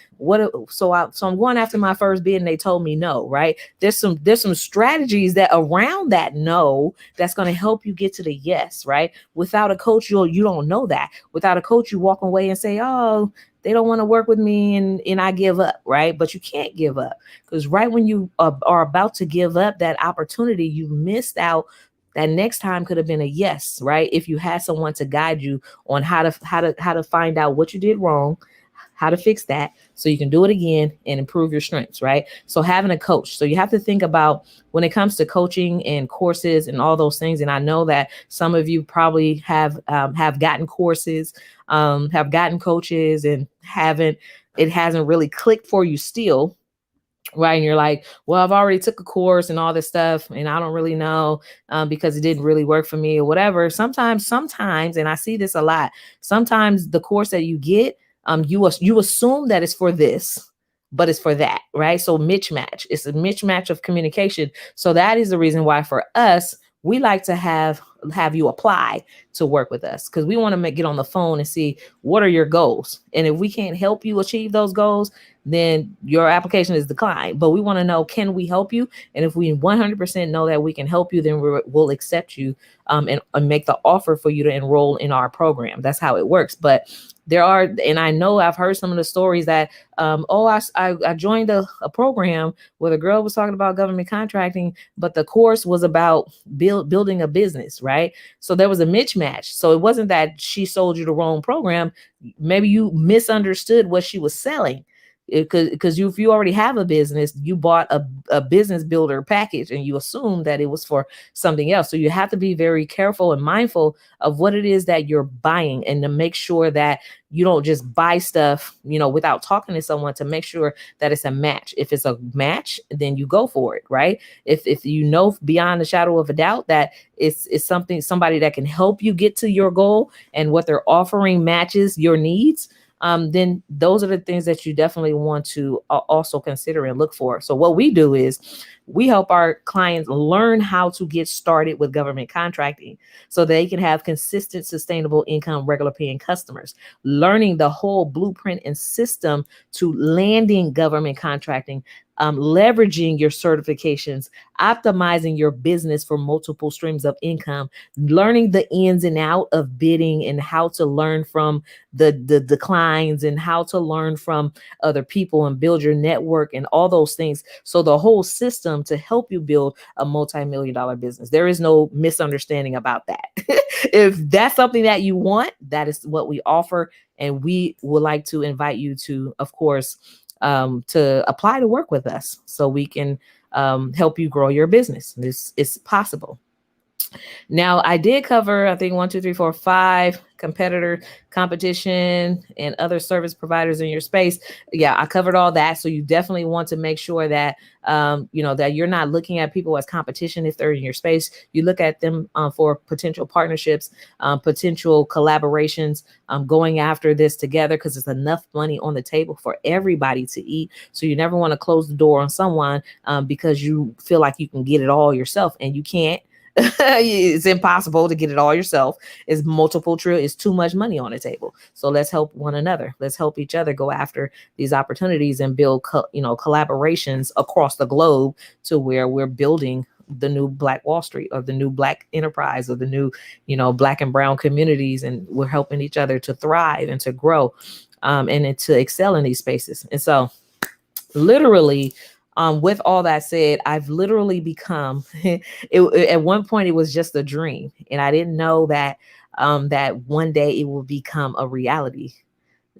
so I'm going after my first bid and they told me no, right? There's some strategies that around that no that's going to help you get to the yes, right? Without a coach, you don't know that. Without a coach, you walk away and say, oh, they don't want to work with me and I give up, right? But you can't give up, because right when you are about to give up that opportunity, you missed out. That next time could have been a yes, right? If you had someone to guide you on how to find out what you did wrong, how to fix that, so you can do it again and improve your strengths, right? So having a coach. So you have to think about when it comes to coaching and courses and all those things. And I know that some of you probably have gotten courses, have gotten coaches, and it hasn't really clicked for you still. Right. And you're like, well, I've already took a course and all this stuff, and I don't really know because it didn't really work for me or whatever. Sometimes, and I see this a lot, sometimes the course that you get, you assume that it's for this, but it's for that, right? So mismatch. It's a mismatch of communication. So that is the reason why for us, we like to have you apply to work with us, because we want to get on the phone and see what are your goals. And if we can't help you achieve those goals, then your application is declined. But we want to know, can we help you? And if we 100% know that we can help you, then we'll accept you and make the offer for you to enroll in our program. That's how it works. But there are, and I know I've heard some of the stories that, I joined a program where the girl was talking about government contracting, but the course was about building a business, right? So there was a mismatch. So it wasn't that she sold you the wrong program. Maybe you misunderstood what she was selling. Because if you already have a business, you bought a business builder package and you assumed that it was for something else. So you have to be very careful and mindful of what it is that you're buying, and to make sure that you don't just buy stuff, without talking to someone, to make sure that it's a match. If it's a match, then you go for it, right? If you know beyond a shadow of a doubt that it's somebody that can help you get to your goal, and what they're offering matches your needs, then those are the things that you definitely want to also consider and look for. So what we do is we help our clients learn how to get started with government contracting so they can have consistent, sustainable income, regular paying customers, learning the whole blueprint and system to landing government contracting, leveraging your certifications, optimizing your business for multiple streams of income, learning the ins and out of bidding, and how to learn from the declines, and how to learn from other people and build your network and all those things. So the whole system to help you build a multi-million-dollar business. There is no misunderstanding about that. If that's something that you want, that is what we offer. And we would like to invite you to, of course, to apply to work with us so we can help you grow your business. This is possible. Now, I did cover, I think, 1, 2, 3, 4, 5 competitor competition and other service providers in your space. Yeah, I covered all that. So you definitely want to make sure that, that you're not looking at people as competition if they're in your space. You look at them for potential partnerships, potential collaborations, going after this together, because there's enough money on the table for everybody to eat. So you never want to close the door on someone because you feel like you can get it all yourself, and you can't. It's impossible to get it all yourself. It's it's too much money on the table. So let's help one another. Let's help each other go after these opportunities and build, collaborations across the globe to where we're building the new Black Wall Street, or the new Black enterprise, or the new, Black and brown communities. And we're helping each other to thrive and to grow and to excel in these spaces. And so literally, with all that said, I've literally become at one point it was just a dream, and I didn't know that that one day it will become a reality.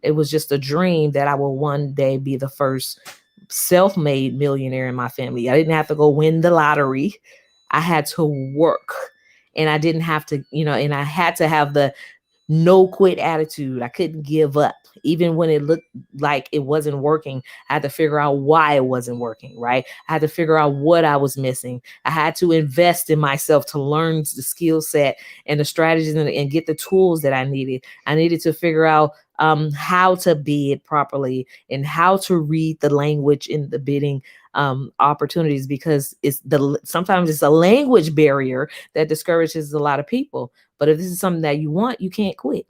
It was just a dream that I will one day be the first self-made millionaire in my family. I didn't have to go win the lottery. I had to work, and I didn't have to, and I had to have the no quit attitude. I couldn't give up. Even when it looked like it wasn't working, I had to figure out why it wasn't working, right? I had to figure out what I was missing. I had to invest in myself to learn the skill set and the strategies and get the tools that I needed. I needed to figure out how to bid properly and how to read the language in the bidding opportunities, because sometimes it's a language barrier that discourages a lot of people. But if this is something that you want, you can't quit.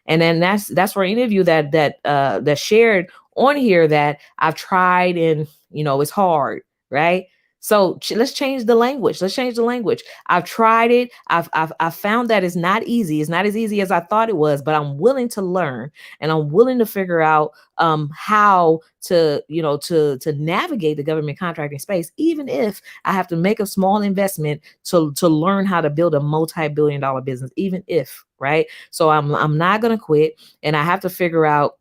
And then that's for any of you that shared on here that I've tried and it's hard, right? So let's change the language. Let's change the language. I've tried it. I've found that it's not easy. It's not as easy as I thought it was, but I'm willing to learn, and I'm willing to figure out how to navigate the government contracting space, even if I have to make a small investment to learn how to build a multi-billion-dollar business, even if, right? So I'm not going to quit, and I have to figure out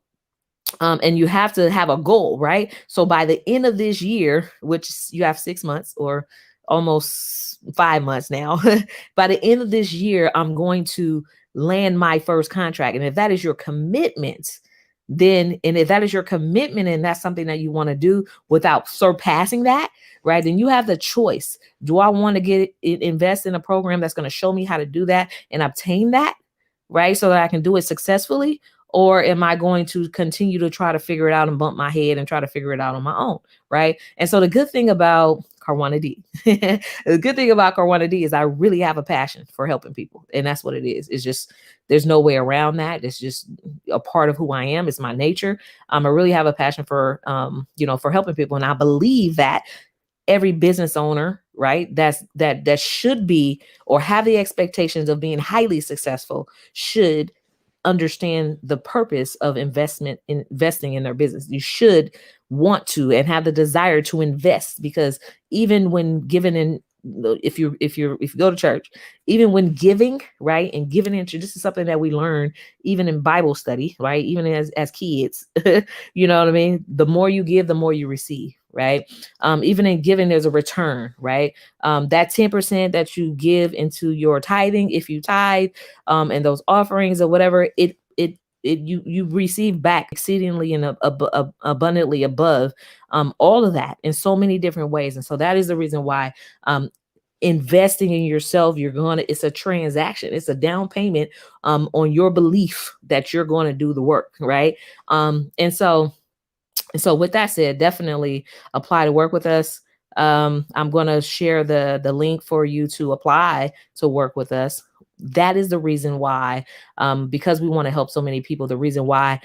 and you have to have a goal, right? So by the end of this year, which you have 6 months or almost 5 months now, by the end of this year, I'm going to land my first contract. And if that is your commitment, and if that is your commitment and that's something that you want to do without surpassing that, right, then you have the choice. Do I want to invest in a program that's going to show me how to do that and obtain that, right, so that I can do it successfully? Or am I going to continue to try to figure it out and bump my head and try to figure it out on my own, right? And so the good thing about Karwana D. The good thing about Karwana D is I really have a passion for helping people. And that's what it is. It's just, there's no way around that. It's just a part of who I am. It's my nature. I really have a passion for, for helping people. And I believe that every business owner, right, that should be or have the expectations of being highly successful should understand the purpose of investing in their business. You should want to and have the desire to invest, because even when given in, if you go to church, even when giving, right, and giving into, this is something that we learn even in Bible study, right, even as kids, you know what I mean? The more you give, the more you receive, right? Even in giving, there's a return, right? That 10% that you give into your tithing, if you tithe, and those offerings or whatever, you receive back exceedingly and abundantly above all of that in so many different ways. And so that is the reason why investing in yourself, it's a transaction, it's a down payment on your belief that you're going to do the work, right? And so with that said, definitely apply to work with us. I'm going to share the link for you to apply to work with us. That is the reason why, because we want to help so many people, the reason why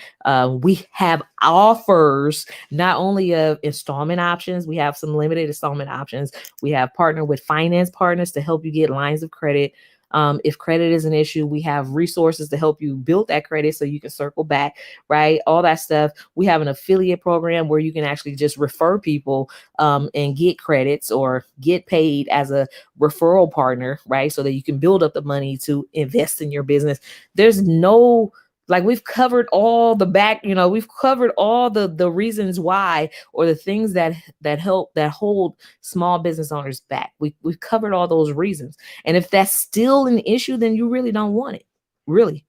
we have offers, not only of installment options, we have some limited installment options. We have partnered with finance partners to help you get lines of credit. If credit is an issue, we have resources to help you build that credit so you can circle back, right? All that stuff. We have an affiliate program where you can actually just refer people and get credits or get paid as a referral partner, right? So that you can build up the money to invest in your business. There's no, like, we've covered all the back, we've covered all the reasons why, or the things that hold small business owners back. We've covered all those reasons. And if that's still an issue, then you really don't want it. Really.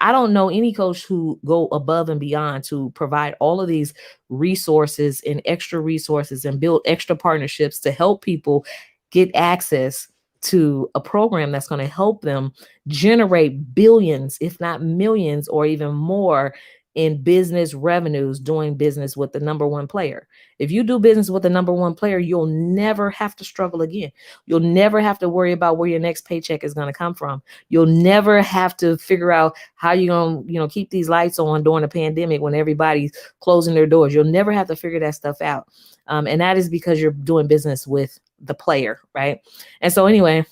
I don't know any coach who go above and beyond to provide all of these resources and extra resources and build extra partnerships to help people get access to a program that's going to help them generate billions, if not millions, or even more in business revenues doing business with the number one player. If you do business with the number one player, you'll never have to struggle again. You'll never have to worry about where your next paycheck is going to come from. You'll never have to figure out how you're going to, keep these lights on during the pandemic when everybody's closing their doors. You'll never have to figure that stuff out. And that is because you're doing business with the player, right? And so anyway,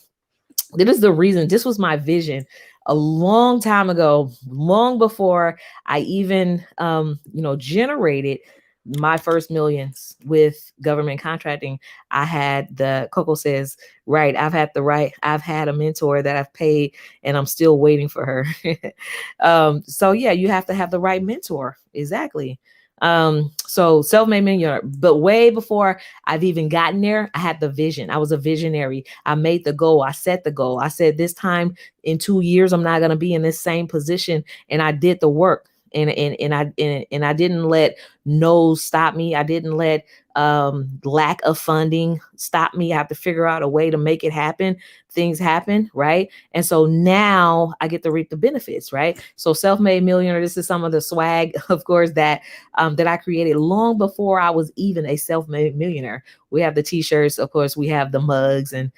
this is the reason. This was my vision a long time ago, long before I even, generated my first millions with government contracting. I had Coco says, right, I've had a mentor that I've paid and I'm still waiting for her. So yeah, you have to have the right mentor. Exactly. So self-made millionaire, but way before I've even gotten there, I had the vision. I was a visionary. I made the goal. I set the goal. I said, this time in 2 years, I'm not going to be in this same position. And I did the work. And I didn't let no's stop me. I didn't let lack of funding stop me. I have to figure out a way to make it happen. Things happen, right? And so now I get to reap the benefits, right? So self-made millionaire, this is some of the swag, of course, that I created long before I was even a self-made millionaire. We have the t-shirts, of course, we have the mugs, and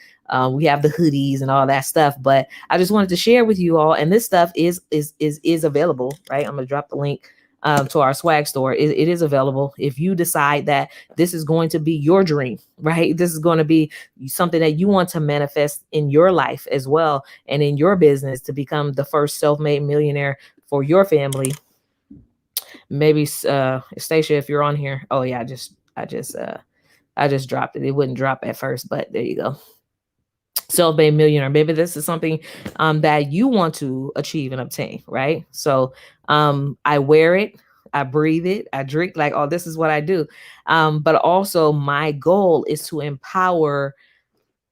we have the hoodies and all that stuff. But I just wanted to share with you all, and this stuff is available, right? I'm gonna drop the link to our swag store. It is available if you decide that this is going to be your dream, right? This is going to be something that you want to manifest in your life as well, and in your business, to become the first self-made millionaire for your family. Maybe Stacia, if you're on here. Oh yeah, I just dropped it. It wouldn't drop at first, but there you go. Self-made millionaire. Maybe this is something that you want to achieve and obtain, right? So I wear it, I breathe it, I drink, like, oh, this is what I do. But also my goal is to empower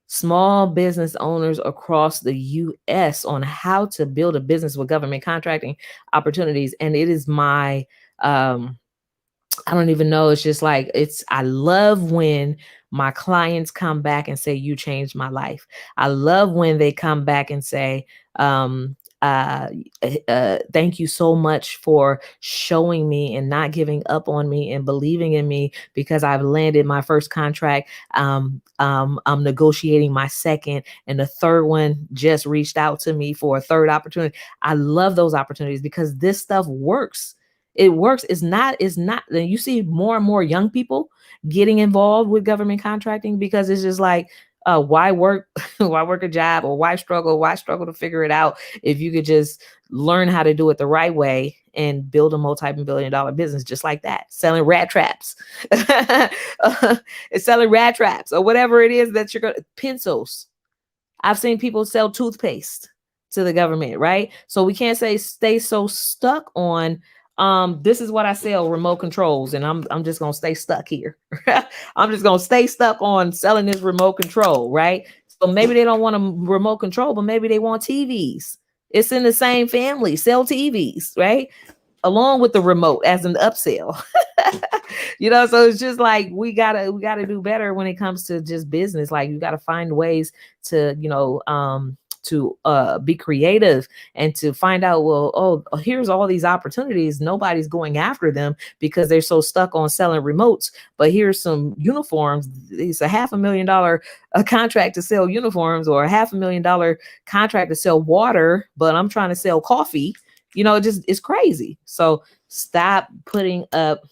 small business owners across the US on how to build a business with government contracting opportunities. And it is my I don't even know. It's just like, I love when my clients come back and say, you changed my life. I love when they come back and say, Thank you so much for showing me and not giving up on me and believing in me, because I've landed my first contract. I'm negotiating my second, and the third one just reached out to me for a third opportunity. I love those opportunities because this stuff works. It works. It's not, you see more and more young people getting involved with government contracting because it's just like, why work, why work a job, or why struggle to figure it out if you could just learn how to do it the right way and build a multi-billion-dollar business just like that, selling rat traps, selling rat traps or whatever it is that you're going to, pencils. I've seen people sell toothpaste to the government, right? So we can't stay so stuck on this is what I sell, remote controls, and I'm just gonna stay stuck here. I'm just gonna stay stuck on selling this remote control, right? So maybe they don't want a remote control, but maybe they want TVs. It's in the same family. Sell TVs, right? Along with the remote as an upsell. So it's just like we gotta do better when it comes to just business. Like you gotta find ways to be creative and to find out, well, here's all these opportunities. Nobody's going after them because they're so stuck on selling remotes. But here's some uniforms. It's a $500,000 contract to sell uniforms, or a $500,000 contract to sell water, but I'm trying to sell coffee. It's crazy. So stop putting up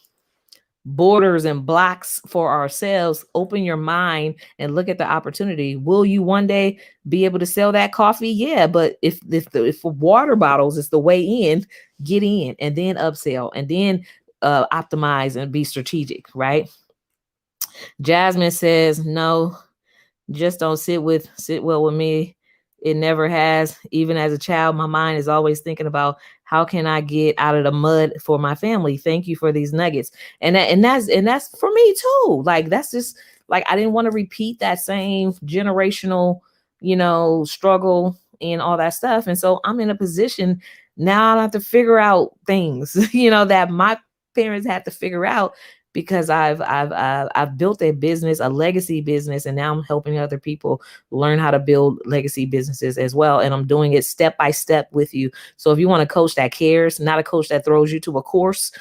borders and blocks for ourselves. Open your mind and look at the opportunity. Will you one day be able to sell that coffee? Yeah, but if water bottles is the way in, get in and then upsell and then optimize and be strategic, right? Jasmine says, no, just don't sit well with me. It never has. Even as a child, my mind is always thinking about how can I get out of the mud for my family. Thank you for these nuggets. And that's for me too. Like, that's just like, I didn't want to repeat that same generational, struggle and all that stuff. And so I'm in a position now I have to figure out things, that my parents had to figure out, because I've built a business, a legacy business, and now I'm helping other people learn how to build legacy businesses as well. And I'm doing it step by step with you. So if you want a coach that cares, not a coach that throws you to a course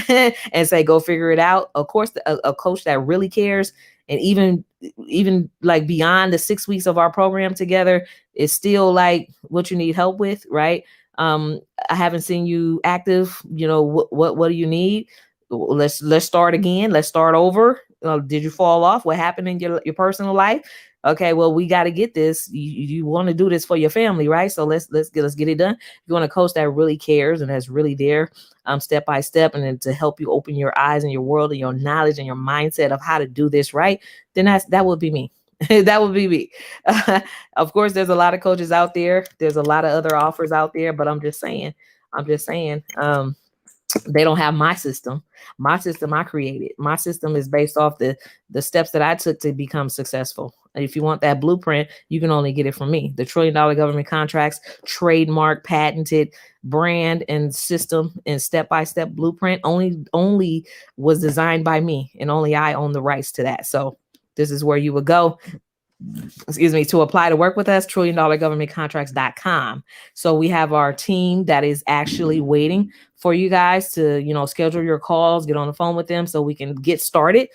and say, go figure it out, of course, a coach that really cares, and even like beyond the 6 weeks of our program together, is still like what you need help with, right? I haven't seen you active. What do you need? Let's start again. Let's start over. Did you fall off? What happened in your personal life? Okay, well, we got to get this. You want to do this for your family, right? So let's get it done. You want a coach that really cares and that's really there, step by step, and then to help you open your eyes and your world and your knowledge and your mindset of how to do this right. Then that would be me. That would be me. Of course, there's a lot of coaches out there. There's a lot of other offers out there, but I'm just saying. They don't have my system. My system I created. My system is based off the steps that I took to become successful. If you want that blueprint, you can only get it from me. The $1 trillion government contracts, trademark, patented brand and system and step-by-step blueprint only was designed by me, and only I own the rights to that. So this is where you would go. To apply to work with us, $1trillion-governmentcontracts.com. So we have our team that is actually waiting for you guys to, schedule your calls, get on the phone with them so we can get started,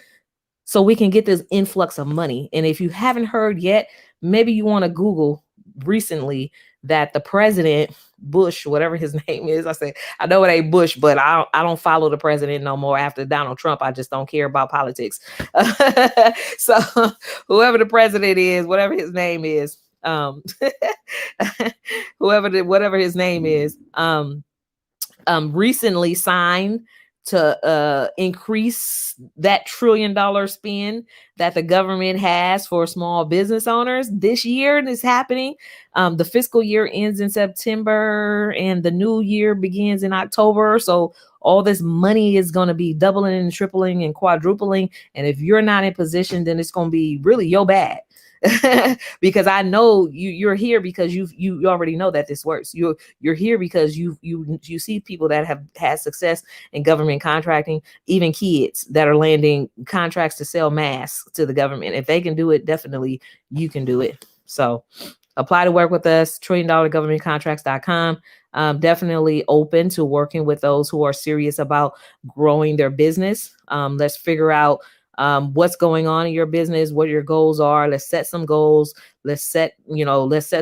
so we can get this influx of money. And if you haven't heard yet, maybe you want to Google recently that the president, Bush, whatever his name is, I know it ain't Bush, but I don't follow the president no more after Donald Trump. I just don't care about politics. So whoever the president is, whatever his name is, whatever his name is, recently signed to increase that $1 trillion spend that the government has for small business owners this year. And it's happening. The fiscal year ends in September and the new year begins in October. So all this money is going to be doubling and tripling and quadrupling. And if you're not in position, then it's going to be really your bad. Because I know you're here because you already know that this works. You're here because you see people that have had success in government contracting, even kids that are landing contracts to sell masks to the government. If they can do it, definitely you can do it. So apply to work with us, $1 trillion governmentcontracts.com. Definitely open to working with those who are serious about growing their business. Let's figure out what's going on in your business, what your goals are. Let's set some goals. Let's set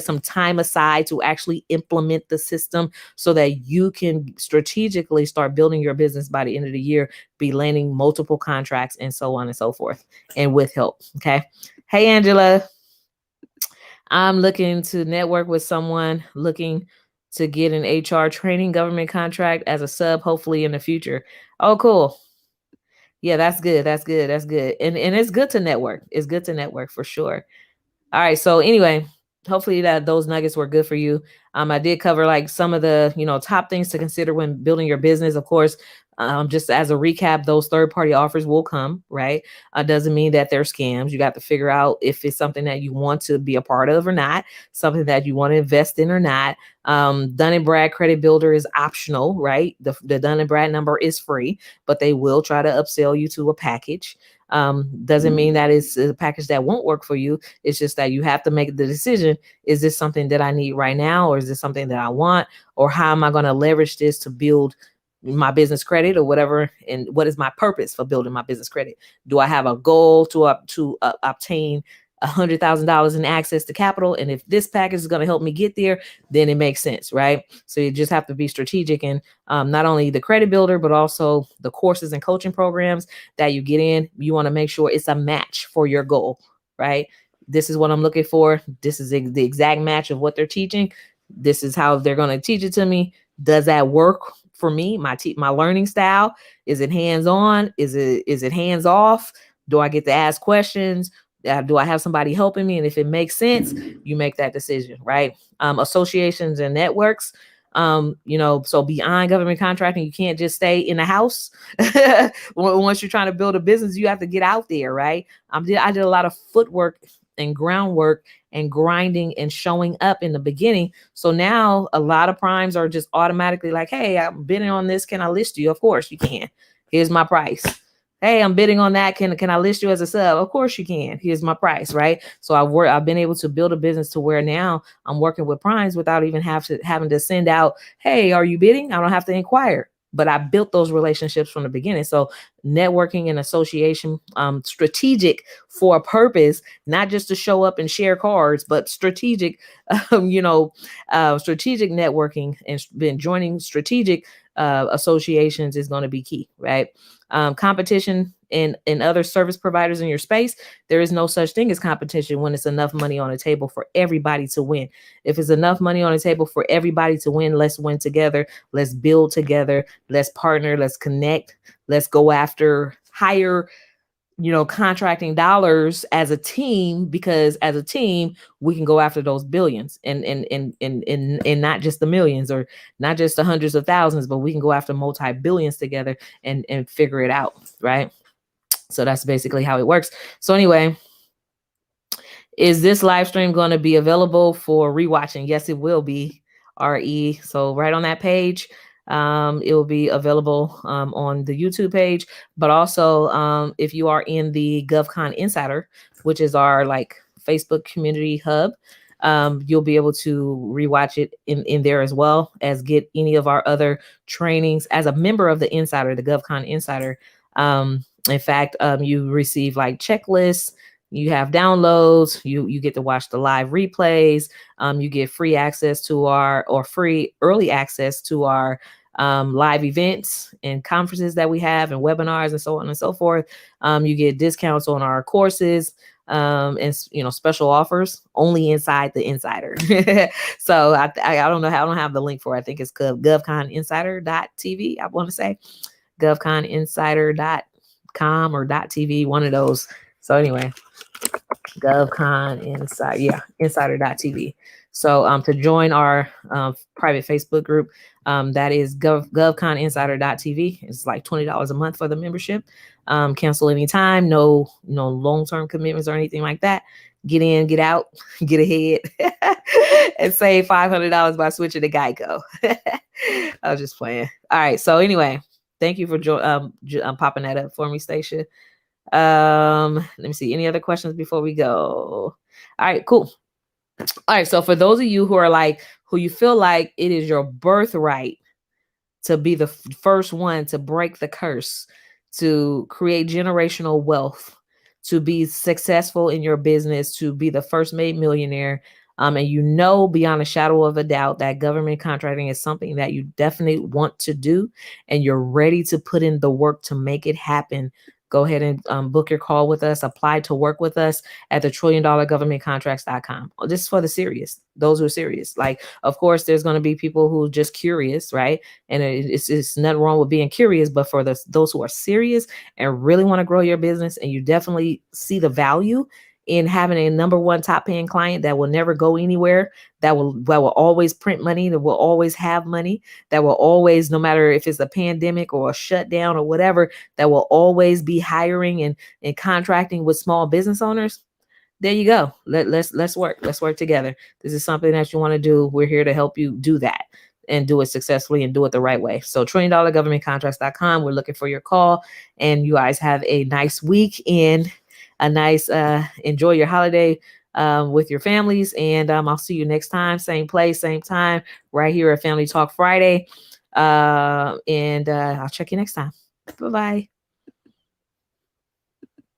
some time aside to actually implement the system so that you can strategically start building your business by the end of the year, be landing multiple contracts and so on and so forth, and with help. Okay. Hey, Angela. I'm looking to network with someone looking to get an HR training government contract as a sub, hopefully in the future. Oh, cool. Yeah, that's good. That's good. That's good. And it's good to network. It's good to network for sure. All right. So anyway, hopefully that those nuggets were good for you. I did cover like some of the, top things to consider when building your business. Of course, just as a recap, those third-party offers will come, right? Doesn't mean that they're scams. You got to figure out if it's something that you want to be a part of or not, something that you want to invest in or not. Dun & Brad Credit Builder is optional, right? The Dun & Brad number is free, but they will try to upsell you to a package. Doesn't mean that it's a package that won't work for you. It's just that you have to make the decision. Is this something that I need right now? Or is this something that I want? Or how am I going to leverage this to build my business credit or whatever? And what is my purpose for building my business credit? Do I have a goal to obtain $100,000 in access to capital? And if this package is going to help me get there, then it makes sense, right? So you just have to be strategic in not only the credit builder, but also the courses and coaching programs that you get in. You want to make sure it's a match for your goal, right? This is what I'm looking for. This is the exact match of what they're teaching. This is how they're going to teach it to me. Does that work for me? My learning style, is it hands-on? Is it hands-off? Do I get to ask questions? Do I have somebody helping me? And if it makes sense, you make that decision, right? Associations and networks. So beyond government contracting, you can't just stay in the house. Once you're trying to build a business, you have to get out there, right? I did a lot of footwork and groundwork and grinding and showing up in the beginning. So now a lot of primes are just automatically like, hey, I'm bidding on this. Can I list you? Of course you can. Here's my price. Hey, I'm bidding on that. Can I list you as a sub? Of course you can. Here's my price, right? So I've been able to build a business to where now I'm working with primes without even having to send out, hey, are you bidding? I don't have to inquire. But I built those relationships from the beginning. So networking and association, strategic for a purpose, not just to show up and share cards, but strategic, strategic networking and been joining strategic associations is going to be key, right? Competition in other service providers in your space. There is no such thing as competition when it's enough money on the table for everybody to win. If it's enough money on the table for everybody to win, let's win together. Let's build together. Let's partner. Let's connect. Let's go after higher, contracting dollars as a team, because as a team, we can go after those billions and not just the millions or not just the hundreds of thousands, but we can go after multi-billions together and figure it out, right? So that's basically how it works. So anyway, is this live stream going to be available for rewatching? Yes, it will be, RE. So right on that page, it will be available on the YouTube page, but also if you are in the GovCon Insider, which is our Facebook community hub, you'll be able to rewatch it in there as well as get any of our other trainings as a member of the Insider, the GovCon Insider. In fact, you receive checklists. You have downloads, you get to watch the live replays, you get free access to free early access to our live events and conferences that we have and webinars and so on and so forth. You get discounts on our courses and special offers only inside the Insider. So I don't know how, I don't have the link for it. I think it's govconinsider.tv. I want to say govconinsider.com or .tv, one of those. So anyway, GovCon Insider.tv. So to join our private Facebook group, that is GovConInsider.tv. It's like $20 a month for the membership. Cancel anytime, no long-term commitments or anything like that. Get in, get out, get ahead, and save $500 by switching to Geico. I was just playing. All right. So anyway, thank you for popping that up for me, Stacia. Let me see. Any other questions before we go? All right, cool. All right. So for those of you who are like, who you feel like it is your birthright to be the first one to break the curse, to create generational wealth, to be successful in your business, to be the first made millionaire. And you know beyond a shadow of a doubt that government contracting is something that you definitely want to do, and you're ready to put in the work to make it happen. Go ahead and book your call with us. Apply to work with us at the $1,000,000governmentcontracts.com. This is for the serious, those who are serious. Like, of course, there's going to be people who are just curious, right? And it's nothing wrong with being curious, but for those who are serious and really want to grow your business, and you definitely see the value in having a number one top paying client that will never go anywhere, that will always print money, that will always have money, that will always, no matter if it's a pandemic or a shutdown or whatever, that will always be hiring and contracting with small business owners. There you go. Let's work. Let's work together. This is something that you want to do. We're here to help you do that and do it successfully and do it the right way. So $1,000,000governmentcontracts.com. We're looking for your call, and you guys have a nice weekend, a nice enjoy your holiday with your families. And I'll see you next time, same place, same time, right here at Family Talk Friday. And I'll check you next time. Bye-bye.